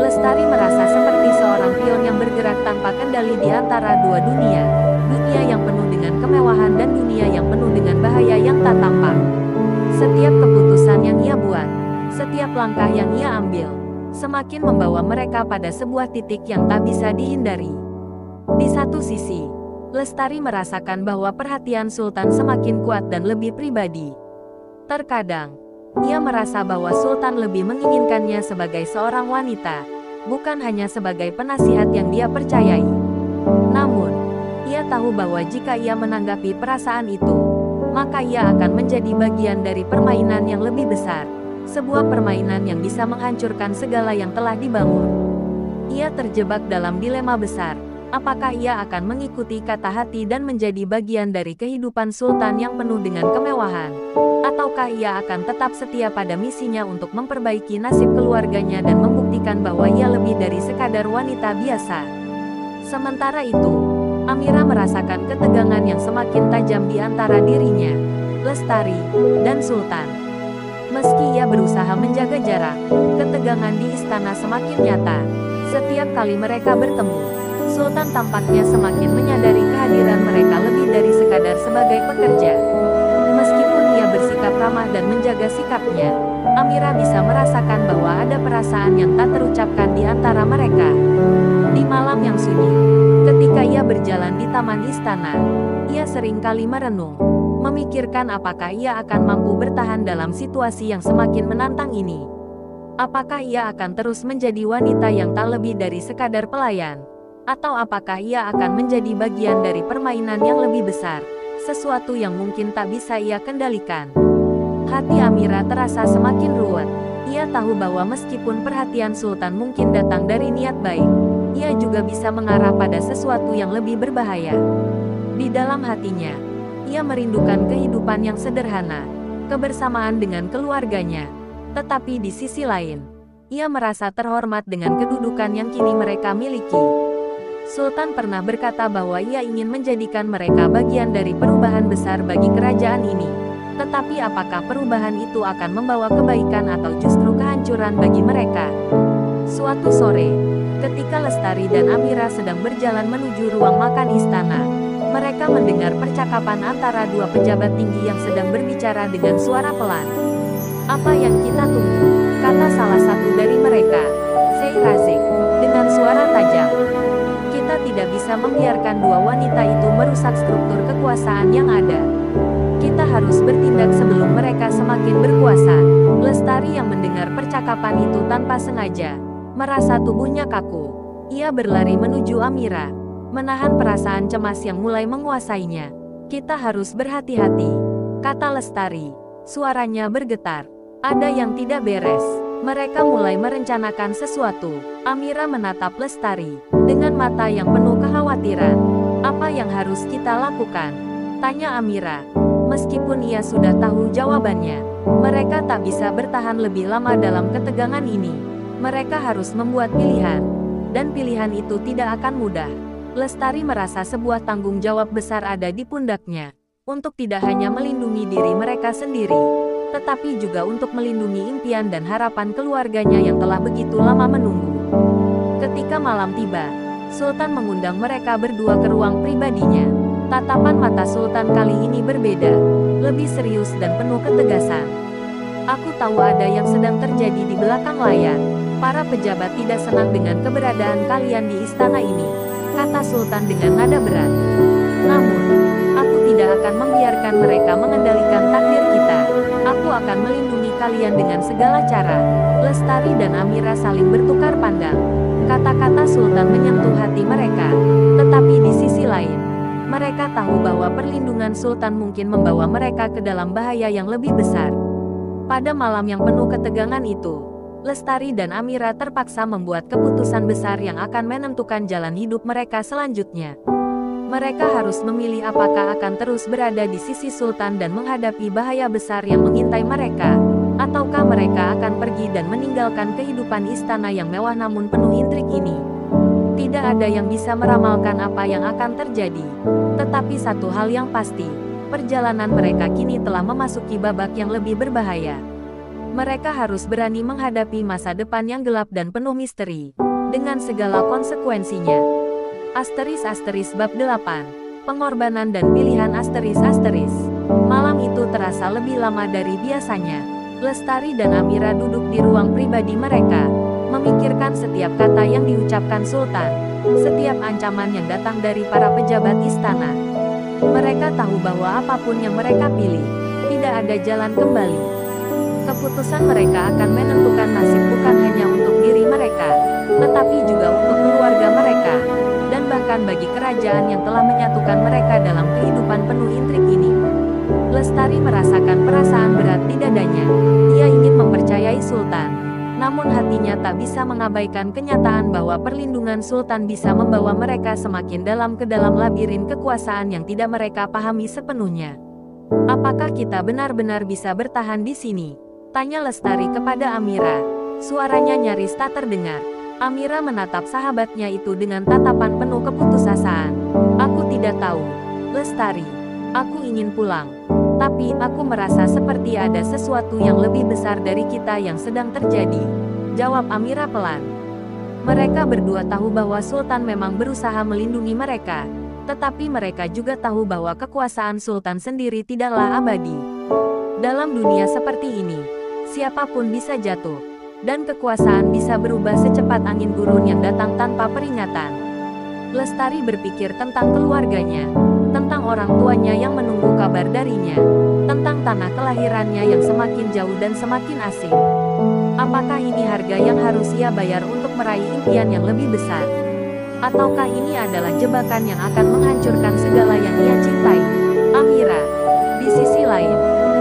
Lestari merasa seperti seorang pion yang bergerak tanpa kendali di antara dua dunia. Dunia yang penuh dengan kemewahan dan dunia yang penuh dengan bahaya yang tak tampak. Setiap keputusan yang ia buat, setiap langkah yang ia ambil, semakin membawa mereka pada sebuah titik yang tak bisa dihindari. Di satu sisi, Lestari merasakan bahwa perhatian Sultan semakin kuat dan lebih pribadi. Terkadang, ia merasa bahwa Sultan lebih menginginkannya sebagai seorang wanita, bukan hanya sebagai penasihat yang dia percayai. Namun, ia tahu bahwa jika ia menanggapi perasaan itu, maka ia akan menjadi bagian dari permainan yang lebih besar, sebuah permainan yang bisa menghancurkan segala yang telah dibangun. Ia terjebak dalam dilema besar. Apakah ia akan mengikuti kata hati dan menjadi bagian dari kehidupan Sultan yang penuh dengan kemewahan? Ataukah ia akan tetap setia pada misinya untuk memperbaiki nasib keluarganya dan membuktikan bahwa ia lebih dari sekadar wanita biasa? Sementara itu, Amira merasakan ketegangan yang semakin tajam di antara dirinya, Lestari, dan Sultan. Meski ia berusaha menjaga jarak, ketegangan di istana semakin nyata. Setiap kali mereka bertemu, Sultan tampaknya semakin menyadari kehadiran mereka lebih dari sekadar sebagai pekerja. Meskipun ia bersikap ramah dan menjaga sikapnya, Amira bisa merasakan bahwa ada perasaan yang tak terucapkan di antara mereka. Di malam yang sunyi, ketika ia berjalan di taman istana, ia sering kali merenung, memikirkan apakah ia akan mampu bertahan dalam situasi yang semakin menantang ini. Apakah ia akan terus menjadi wanita yang tak lebih dari sekadar pelayan? Atau apakah ia akan menjadi bagian dari permainan yang lebih besar, sesuatu yang mungkin tak bisa ia kendalikan? Hati Amira terasa semakin ruwet. Ia tahu bahwa meskipun perhatian Sultan mungkin datang dari niat baik, ia juga bisa mengarah pada sesuatu yang lebih berbahaya. Di dalam hatinya, ia merindukan kehidupan yang sederhana, kebersamaan dengan keluarganya. Tetapi di sisi lain, ia merasa terhormat dengan kedudukan yang kini mereka miliki. Sultan pernah berkata bahwa ia ingin menjadikan mereka bagian dari perubahan besar bagi kerajaan ini. Tetapi apakah perubahan itu akan membawa kebaikan atau justru kehancuran bagi mereka? Suatu sore, ketika Lestari dan Amira sedang berjalan menuju ruang makan istana, mereka mendengar percakapan antara dua pejabat tinggi yang sedang berbicara dengan suara pelan. "Apa yang kita tunggu?" kata salah satu dari mereka, Syekh Razik, dengan suara tajam. "Kita tidak bisa membiarkan dua wanita itu merusak struktur kekuasaan yang ada. Kita harus bertindak sebelum mereka semakin berkuasa." Lestari yang mendengar percakapan itu tanpa sengaja, merasa tubuhnya kaku. Ia berlari menuju Amira, menahan perasaan cemas yang mulai menguasainya. "Kita harus berhati-hati," kata Lestari. Suaranya bergetar. Ada yang tidak beres. Mereka mulai merencanakan sesuatu. Amira menatap Lestari dengan mata yang penuh kekhawatiran. "Apa yang harus kita lakukan?" tanya Amira. Meskipun ia sudah tahu jawabannya, mereka tak bisa bertahan lebih lama dalam ketegangan ini. Mereka harus membuat pilihan, dan pilihan itu tidak akan mudah. Lestari merasa sebuah tanggung jawab besar ada di pundaknya, untuk tidak hanya melindungi diri mereka sendiri, tetapi juga untuk melindungi impian dan harapan keluarganya yang telah begitu lama menunggu. Ketika malam tiba, Sultan mengundang mereka berdua ke ruang pribadinya. Tatapan mata Sultan kali ini berbeda, lebih serius dan penuh ketegasan. "Aku tahu ada yang sedang terjadi di belakang layar. Para pejabat tidak senang dengan keberadaan kalian di istana ini," kata Sultan dengan nada berat. "Namun, aku tidak akan membiarkan mereka mengendalikan takdir kita. Aku akan melindungi kalian dengan segala cara. Lestari dan Amira saling bertukar pandang. Kata-kata Sultan menyentuh hati mereka. Tetapi di sisi lain, mereka tahu bahwa perlindungan Sultan mungkin membawa mereka ke dalam bahaya yang lebih besar. Pada malam yang penuh ketegangan itu, Lestari dan Amira terpaksa membuat keputusan besar yang akan menentukan jalan hidup mereka selanjutnya. Mereka harus memilih apakah akan terus berada di sisi Sultan dan menghadapi bahaya besar yang mengintai mereka, ataukah mereka akan pergi dan meninggalkan kehidupan istana yang mewah namun penuh intrik ini. Tidak ada yang bisa meramalkan apa yang akan terjadi. Tetapi satu hal yang pasti, perjalanan mereka kini telah memasuki babak yang lebih berbahaya. Mereka harus berani menghadapi masa depan yang gelap dan penuh misteri, dengan segala konsekuensinya. Bab 8. Pengorbanan dan pilihan Malam itu terasa lebih lama dari biasanya. Lestari dan Amira duduk di ruang pribadi mereka, memikirkan setiap kata yang diucapkan Sultan, setiap ancaman yang datang dari para pejabat istana. Mereka tahu bahwa apapun yang mereka pilih, tidak ada jalan kembali. Keputusan mereka akan menentukan nasib bukan hanya untuk diri mereka, tetapi juga untuk keluarga mereka, dan bahkan bagi kerajaan yang telah menyatukan mereka dalam kehidupan penuh intrik ini. Lestari merasakan perasaan berat di dadanya. Ia ingin mempercayai Sultan, namun hatinya tak bisa mengabaikan kenyataan bahwa perlindungan Sultan bisa membawa mereka semakin dalam ke dalam labirin kekuasaan yang tidak mereka pahami sepenuhnya. Apakah kita benar-benar bisa bertahan di sini? Tanya Lestari kepada Amira. Suaranya nyaris tak terdengar. Amira menatap sahabatnya itu dengan tatapan penuh keputusasaan. Aku tidak tahu, Lestari. Aku ingin pulang. Tapi aku merasa seperti ada sesuatu yang lebih besar dari kita yang sedang terjadi. Jawab Amira pelan. Mereka berdua tahu bahwa Sultan memang berusaha melindungi mereka. Tetapi mereka juga tahu bahwa kekuasaan Sultan sendiri tidaklah abadi. Dalam dunia seperti ini, siapapun bisa jatuh. Dan kekuasaan bisa berubah secepat angin gurun yang datang tanpa peringatan. Lestari berpikir tentang keluarganya, tentang orang tuanya yang menunggu kabar darinya, tentang tanah kelahirannya yang semakin jauh dan semakin asing. Apakah ini harga yang harus ia bayar untuk meraih impian yang lebih besar? Ataukah ini adalah jebakan yang akan menghancurkan segala yang ia cintai? Amira, di sisi lain,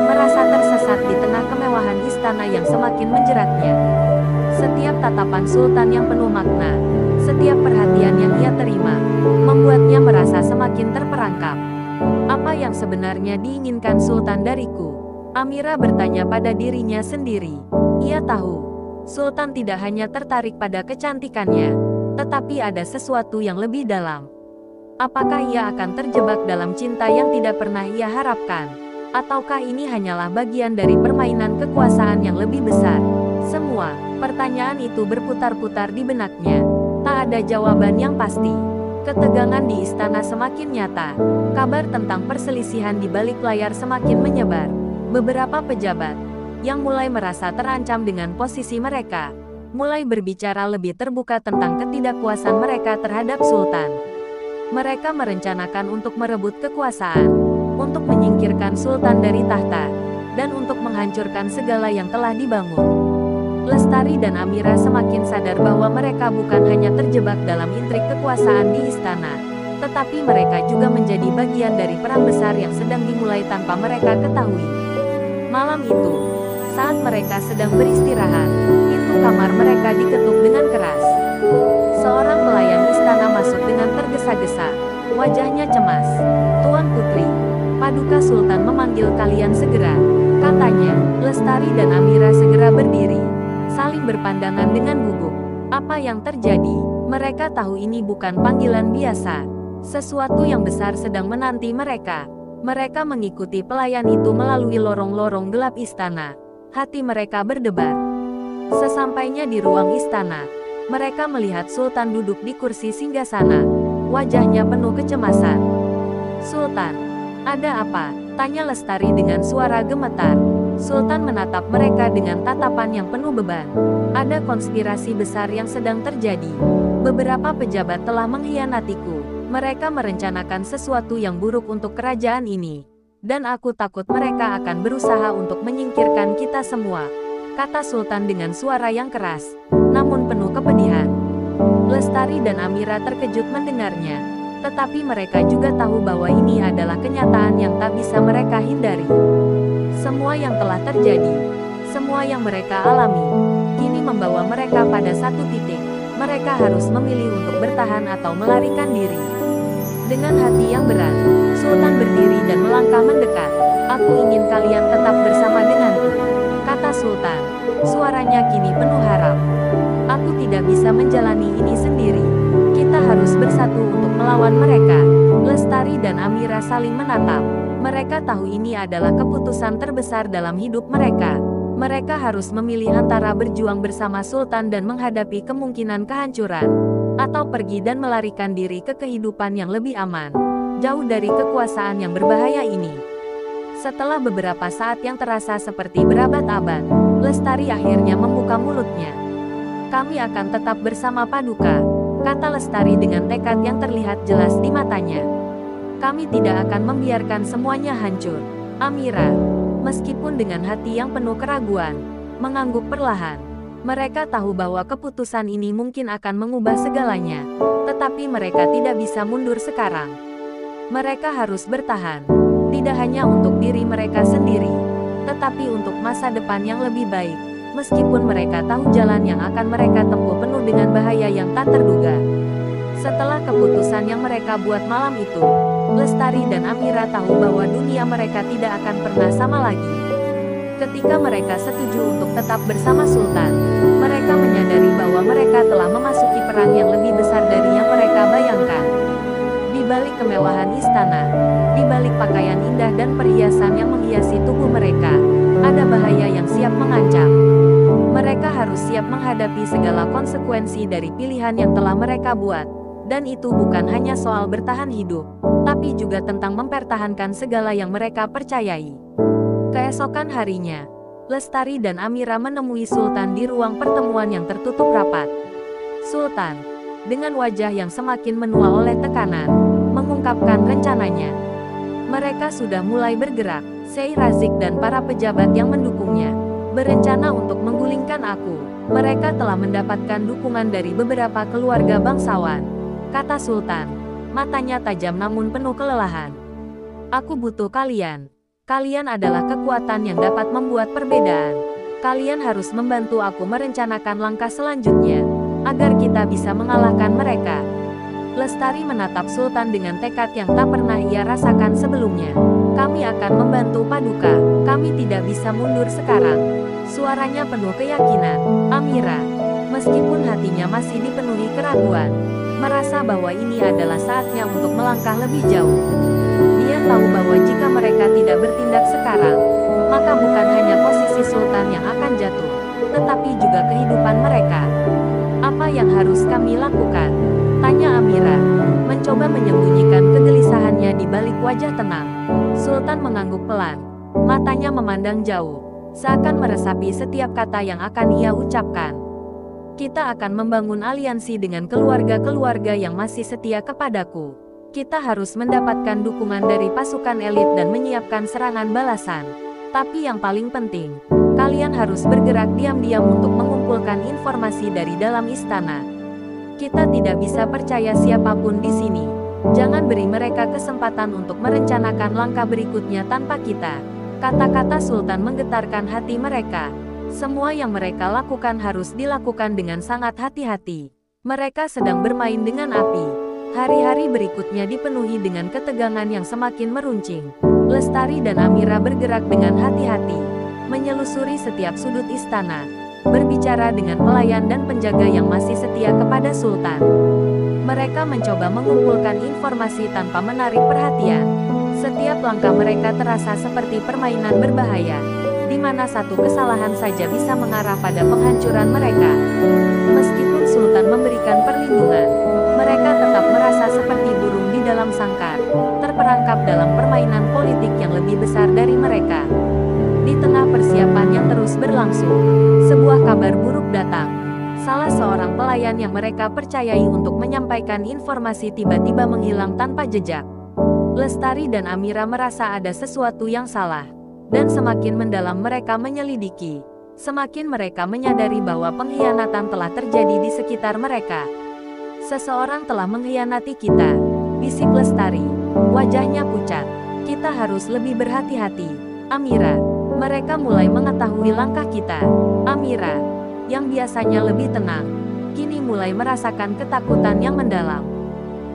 merasa tersesat di tengah kemewahan istana yang semakin menjeratnya. Setiap tatapan Sultan yang penuh makna, setiap perhatian yang ia terima, membuatnya merasa semakin terperangkap. Apa yang sebenarnya diinginkan Sultan dariku? Amira bertanya pada dirinya sendiri. Ia tahu, Sultan tidak hanya tertarik pada kecantikannya, tetapi ada sesuatu yang lebih dalam. Apakah ia akan terjebak dalam cinta yang tidak pernah ia harapkan? Ataukah ini hanyalah bagian dari permainan kekuasaan yang lebih besar? Semua pertanyaan itu berputar-putar di benaknya. Tak ada jawaban yang pasti. Ketegangan di istana semakin nyata. Kabar tentang perselisihan di balik layar semakin menyebar. Beberapa pejabat yang mulai merasa terancam dengan posisi mereka, mulai berbicara lebih terbuka tentang ketidakpuasan mereka terhadap Sultan. Mereka merencanakan untuk merebut kekuasaan, untuk menyingkirkan Sultan dari tahta, dan untuk menghancurkan segala yang telah dibangun. Lestari dan Amira semakin sadar bahwa mereka bukan hanya terjebak dalam intrik kekuasaan di istana, tetapi mereka juga menjadi bagian dari perang besar yang sedang dimulai tanpa mereka ketahui. Malam itu, saat mereka sedang beristirahat, pintu kamar mereka diketuk dengan keras. Seorang pelayan istana masuk dengan tergesa-gesa, wajahnya cemas. "Tuan Putri, Paduka Sultan memanggil kalian segera," katanya. Lestari dan Amira segera berdiri, saling berpandangan dengan gugup. Apa yang terjadi? Mereka tahu ini bukan panggilan biasa. Sesuatu yang besar sedang menanti mereka. Mereka mengikuti pelayan itu melalui lorong-lorong gelap istana. Hati mereka berdebar. Sesampainya di ruang istana, mereka melihat Sultan duduk di kursi singgasana. Wajahnya penuh kecemasan. "Sultan, ada apa?" tanya Lestari dengan suara gemetar. Sultan menatap mereka dengan tatapan yang penuh beban. "Ada konspirasi besar yang sedang terjadi. Beberapa pejabat telah mengkhianatiku. Mereka merencanakan sesuatu yang buruk untuk kerajaan ini. Dan aku takut mereka akan berusaha untuk menyingkirkan kita semua, kata Sultan dengan suara yang keras, namun penuh kepedihan. Lestari dan Amira terkejut mendengarnya, tetapi mereka juga tahu bahwa ini adalah kenyataan yang tak bisa mereka hindari. Semua yang telah terjadi, semua yang mereka alami, kini membawa mereka pada satu titik. Mereka harus memilih untuk bertahan atau melarikan diri. Dengan hati yang berat, Sultan berdiri dan melangkah mendekat. Aku ingin kalian tetap bersama denganku, kata Sultan. Suaranya kini penuh harap. Aku tidak bisa menjalani ini sendiri. Kita harus bersatu untuk melawan mereka. Lestari dan Amira saling menatap. Mereka tahu ini adalah keputusan terbesar dalam hidup mereka. Mereka harus memilih antara berjuang bersama Sultan dan menghadapi kemungkinan kehancuran, atau pergi dan melarikan diri ke kehidupan yang lebih aman, jauh dari kekuasaan yang berbahaya ini. Setelah beberapa saat yang terasa seperti berabad-abad, Lestari akhirnya membuka mulutnya. Kami akan tetap bersama Paduka, kata Lestari dengan tekad yang terlihat jelas di matanya. Kami tidak akan membiarkan semuanya hancur. Amira, meskipun dengan hati yang penuh keraguan, mengangguk perlahan. Mereka tahu bahwa keputusan ini mungkin akan mengubah segalanya, tetapi mereka tidak bisa mundur sekarang. Mereka harus bertahan, tidak hanya untuk diri mereka sendiri, tetapi untuk masa depan yang lebih baik, meskipun mereka tahu jalan yang akan mereka tempuh penuh dengan bahaya yang tak terduga. Setelah keputusan yang mereka buat malam itu, Lestari dan Amira tahu bahwa dunia mereka tidak akan pernah sama lagi. Ketika mereka setuju untuk tetap bersama Sultan, mereka menyadari bahwa mereka telah memasuki perang yang lebih besar dari yang mereka bayangkan. Di balik kemewahan istana, di balik pakaian indah dan perhiasan yang menghiasi tubuh mereka, ada bahaya yang siap mengancam. Mereka harus siap menghadapi segala konsekuensi dari pilihan yang telah mereka buat. Dan itu bukan hanya soal bertahan hidup, tapi juga tentang mempertahankan segala yang mereka percayai. Keesokan harinya, Lestari dan Amira menemui Sultan di ruang pertemuan yang tertutup rapat. Sultan, dengan wajah yang semakin menua oleh tekanan, mengungkapkan rencananya. Mereka sudah mulai bergerak. Syekh Razik dan para pejabat yang mendukungnya berencana untuk menggulingkan aku. Mereka telah mendapatkan dukungan dari beberapa keluarga bangsawan, kata Sultan, matanya tajam namun penuh kelelahan. Aku butuh kalian. Kalian adalah kekuatan yang dapat membuat perbedaan. Kalian harus membantu aku merencanakan langkah selanjutnya, agar kita bisa mengalahkan mereka. Lestari menatap Sultan dengan tekad yang tak pernah ia rasakan sebelumnya. Kami akan membantu Paduka. Kami tidak bisa mundur sekarang. Suaranya penuh keyakinan. Amira, meskipun hatinya masih dipenuhi keraguan, merasa bahwa ini adalah saatnya untuk melangkah lebih jauh. Dia tahu bahwa jika mereka tidak bertindak sekarang, maka bukan hanya posisi Sultan yang akan jatuh, tetapi juga kehidupan mereka. Apa yang harus kami lakukan? Tanya Amira, mencoba menyembunyikan kegelisahannya di balik wajah tenang. Sultan mengangguk pelan, matanya memandang jauh, seakan meresapi setiap kata yang akan ia ucapkan. Kita akan membangun aliansi dengan keluarga-keluarga yang masih setia kepadaku. Kita harus mendapatkan dukungan dari pasukan elit dan menyiapkan serangan balasan. Tapi yang paling penting, kalian harus bergerak diam-diam untuk mengumpulkan informasi dari dalam istana. Kita tidak bisa percaya siapapun di sini. Jangan beri mereka kesempatan untuk merencanakan langkah berikutnya tanpa kita. Kata-kata Sultan menggetarkan hati mereka. Semua yang mereka lakukan harus dilakukan dengan sangat hati-hati. Mereka sedang bermain dengan api. Hari-hari berikutnya dipenuhi dengan ketegangan yang semakin meruncing. Lestari dan Amira bergerak dengan hati-hati, menyelusuri setiap sudut istana, berbicara dengan pelayan dan penjaga yang masih setia kepada Sultan. Mereka mencoba mengumpulkan informasi tanpa menarik perhatian. Setiap langkah mereka terasa seperti permainan berbahaya, di mana satu kesalahan saja bisa mengarah pada penghancuran mereka. Meskipun Sultan memberikan perlindungan, mereka tetap merasa seperti burung di dalam sangkar, terperangkap dalam permainan politik yang lebih besar dari mereka. Di tengah persiapan yang terus berlangsung, sebuah kabar buruk datang. Salah seorang pelayan yang mereka percayai untuk menyampaikan informasi tiba-tiba menghilang tanpa jejak. Lestari dan Amira merasa ada sesuatu yang salah. Dan semakin mendalam mereka menyelidiki, semakin mereka menyadari bahwa pengkhianatan telah terjadi di sekitar mereka. Seseorang telah mengkhianati kita, bisik Lestari. Wajahnya pucat. Kita harus lebih berhati-hati, Amira. Mereka mulai mengetahui langkah kita. Amira, yang biasanya lebih tenang, kini mulai merasakan ketakutan yang mendalam.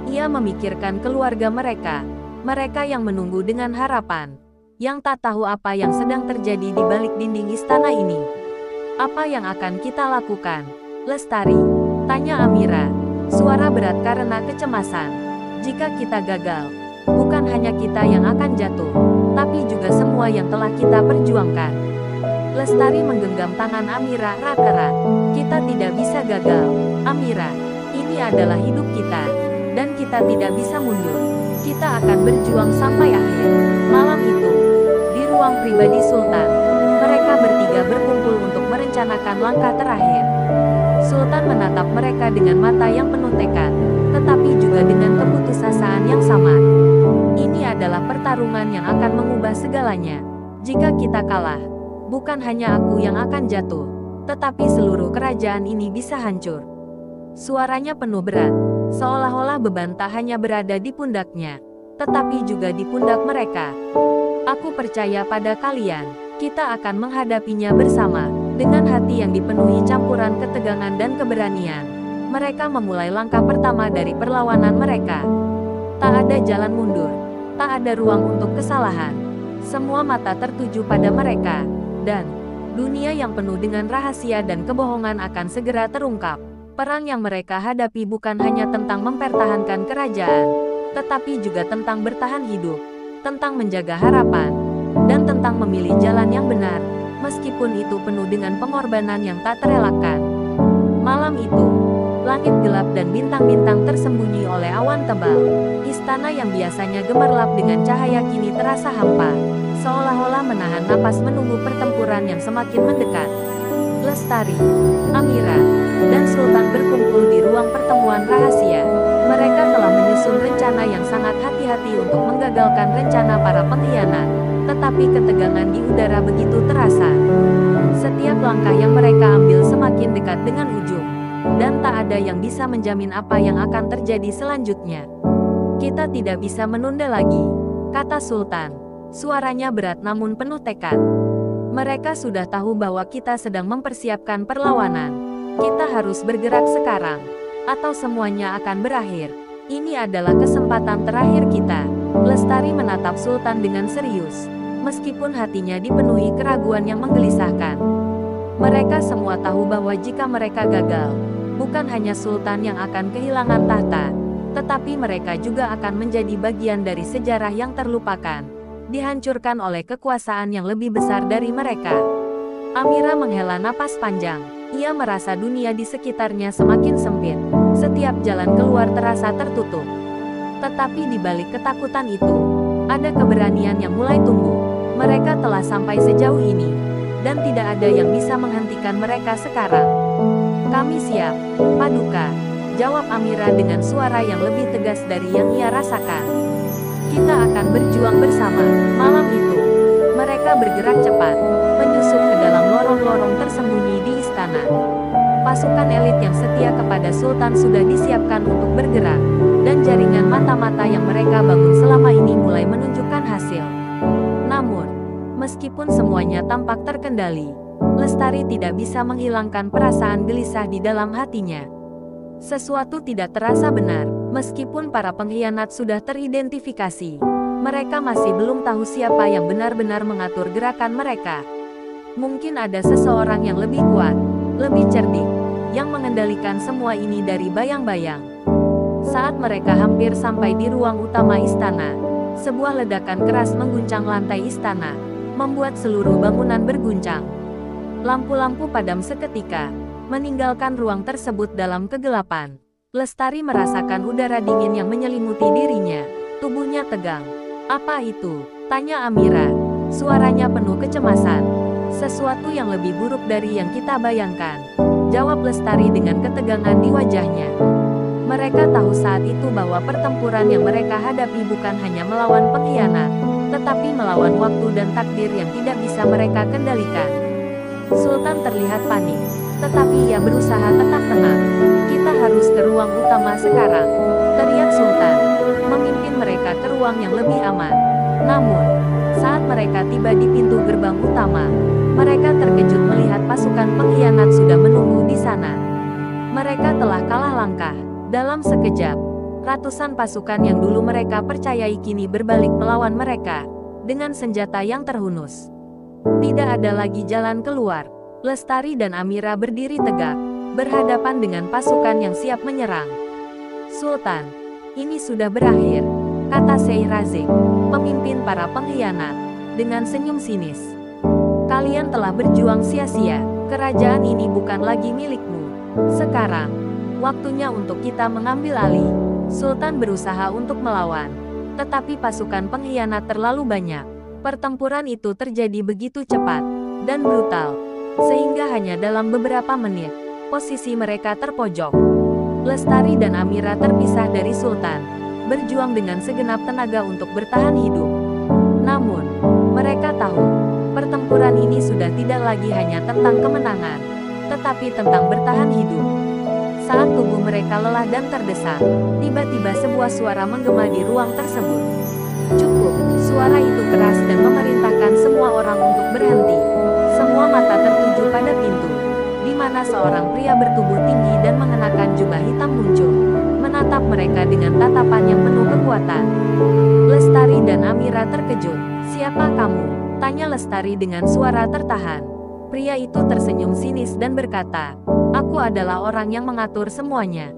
Ia memikirkan keluarga mereka. Mereka yang menunggu dengan harapan, yang tak tahu apa yang sedang terjadi di balik dinding istana ini. Apa yang akan kita lakukan, Lestari? Tanya Amira. Suara berat karena kecemasan. Jika kita gagal, bukan hanya kita yang akan jatuh, tapi juga semua yang telah kita perjuangkan. Lestari menggenggam tangan Amira erat-erat. Kita tidak bisa gagal, Amira. Ini adalah hidup kita, dan kita tidak bisa mundur. Kita akan berjuang sampai akhir. Malam itu, di ruang pribadi Sultan, mereka bertiga berkumpul untuk merencanakan langkah terakhir. Sultan menatap mereka dengan mata yang penuh tekad, tetapi juga dengan keputusasaan yang samar. Ini adalah pertarungan yang akan mengubah segalanya. Jika kita kalah, bukan hanya aku yang akan jatuh, tetapi seluruh kerajaan ini bisa hancur. Suaranya penuh berat, seolah-olah beban tak hanya berada di pundaknya, tetapi juga di pundak mereka. Aku percaya pada kalian, kita akan menghadapinya bersama. Dengan hati yang dipenuhi campuran ketegangan dan keberanian, mereka memulai langkah pertama dari perlawanan mereka. Tak ada jalan mundur, tak ada ruang untuk kesalahan. Semua mata tertuju pada mereka, dan dunia yang penuh dengan rahasia dan kebohongan akan segera terungkap. Perang yang mereka hadapi bukan hanya tentang mempertahankan kerajaan, tetapi juga tentang bertahan hidup, tentang menjaga harapan, dan tentang memilih jalan yang benar, meskipun itu penuh dengan pengorbanan yang tak terelakkan. Malam itu, langit gelap dan bintang-bintang tersembunyi oleh awan tebal. Istana yang biasanya gemerlap dengan cahaya kini terasa hampa, seolah-olah menahan napas menunggu pertempuran yang semakin mendekat. Lestari, Amira, dan Sultan berkumpul di ruang pertemuan rahasia. Mereka telah menyusun rencana yang sangat hati-hati untuk menggagalkan rencana para pengkhianat, tetapi ketegangan di udara begitu terasa. Setiap langkah yang mereka ambil semakin dekat dengan ujung, dan tak ada yang bisa menjamin apa yang akan terjadi selanjutnya. Kita tidak bisa menunda lagi, kata Sultan. Suaranya berat namun penuh tekad. Mereka sudah tahu bahwa kita sedang mempersiapkan perlawanan. Kita harus bergerak sekarang, atau semuanya akan berakhir. Ini adalah kesempatan terakhir kita. Lestari menatap Sultan dengan serius, meskipun hatinya dipenuhi keraguan yang menggelisahkan. Mereka semua tahu bahwa jika mereka gagal, bukan hanya Sultan yang akan kehilangan tahta, tetapi mereka juga akan menjadi bagian dari sejarah yang terlupakan, dihancurkan oleh kekuasaan yang lebih besar dari mereka. Amira menghela napas panjang. Ia merasa dunia di sekitarnya semakin sempit. Setiap jalan keluar terasa tertutup. Tetapi di balik ketakutan itu, ada keberanian yang mulai tumbuh. Mereka telah sampai sejauh ini, dan tidak ada yang bisa menghentikan mereka sekarang. Kami siap, Paduka, jawab Amira dengan suara yang lebih tegas dari yang ia rasakan. Kita akan berjuang bersama. Malam itu, mereka bergerak cepat, menyusup ke dalam lorong-lorong tersembunyi di istana. Pasukan elit yang setia kepada Sultan sudah disiapkan untuk bergerak, dan jaringan mata-mata yang mereka bangun selama ini mulai menunjukkan hasil. Namun, meskipun semuanya tampak terkendali, Lestari tidak bisa menghilangkan perasaan gelisah di dalam hatinya. Sesuatu tidak terasa benar. Meskipun para pengkhianat sudah teridentifikasi, mereka masih belum tahu siapa yang benar-benar mengatur gerakan mereka. Mungkin ada seseorang yang lebih kuat, lebih cerdik, yang mengendalikan semua ini dari bayang-bayang. Saat mereka hampir sampai di ruang utama istana, sebuah ledakan keras mengguncang lantai istana, membuat seluruh bangunan berguncang. Lampu-lampu padam seketika, meninggalkan ruang tersebut dalam kegelapan. Lestari merasakan udara dingin yang menyelimuti dirinya. Tubuhnya tegang. Apa itu? Tanya Amira. Suaranya penuh kecemasan. Sesuatu yang lebih buruk dari yang kita bayangkan, jawab Lestari dengan ketegangan di wajahnya. Mereka tahu saat itu bahwa pertempuran yang mereka hadapi bukan hanya melawan pengkhianat, tetapi melawan waktu dan takdir yang tidak bisa mereka kendalikan. Sultan terlihat panik, tetapi ia berusaha tetap tenang. "Kita harus ke ruang utama sekarang," teriak Sultan, memimpin mereka ke ruang yang lebih aman. Namun, saat mereka tiba di pintu gerbang utama, mereka terkejut melihat pasukan pengkhianat sudah menunggu di sana. Mereka telah kalah langkah. Dalam sekejap, ratusan pasukan yang dulu mereka percayai kini berbalik melawan mereka, dengan senjata yang terhunus. Tidak ada lagi jalan keluar. Lestari dan Amira berdiri tegak, berhadapan dengan pasukan yang siap menyerang. "Sultan, ini sudah berakhir," kata Syekh Razik, pemimpin para pengkhianat, dengan senyum sinis. "Kalian telah berjuang sia-sia, kerajaan ini bukan lagi milikmu. Sekarang, waktunya untuk kita mengambil alih." Sultan berusaha untuk melawan, tetapi pasukan pengkhianat terlalu banyak. Pertempuran itu terjadi begitu cepat dan brutal, sehingga hanya dalam beberapa menit, posisi mereka terpojok. Lestari dan Amira terpisah dari Sultan, berjuang dengan segenap tenaga untuk bertahan hidup. Namun, mereka tahu, pertempuran ini sudah tidak lagi hanya tentang kemenangan, tetapi tentang bertahan hidup. Saat tubuh mereka lelah dan terdesak, tiba-tiba sebuah suara menggema di ruang tersebut. "Cukup!" Suara itu keras dan memerintahkan semua orang untuk berhenti. Semua mata tertuju pada pintu, di mana seorang pria bertubuh tinggi dan mengenakan jubah hitam muncul, menatap mereka dengan tatapan yang penuh kekuatan. Lestari dan Amira terkejut. "Siapa kamu?" tanya Lestari dengan suara tertahan. Pria itu tersenyum sinis dan berkata, "Aku adalah orang yang mengatur semuanya.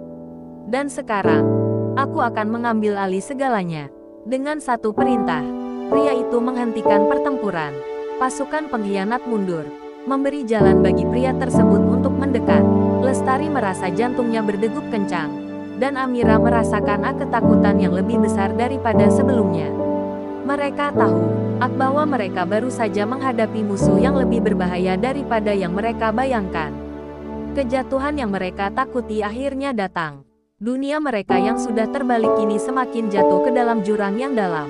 Dan sekarang, aku akan mengambil alih segalanya." Dengan satu perintah, pria itu menghentikan pertempuran. Pasukan pengkhianat mundur, memberi jalan bagi pria tersebut untuk mendekat. Lestari merasa jantungnya berdegup kencang, dan Amira merasakan ketakutan yang lebih besar daripada sebelumnya. Mereka tahu bahwa mereka baru saja menghadapi musuh yang lebih berbahaya daripada yang mereka bayangkan. Kejatuhan yang mereka takuti akhirnya datang. Dunia mereka yang sudah terbalik kini semakin jatuh ke dalam jurang yang dalam.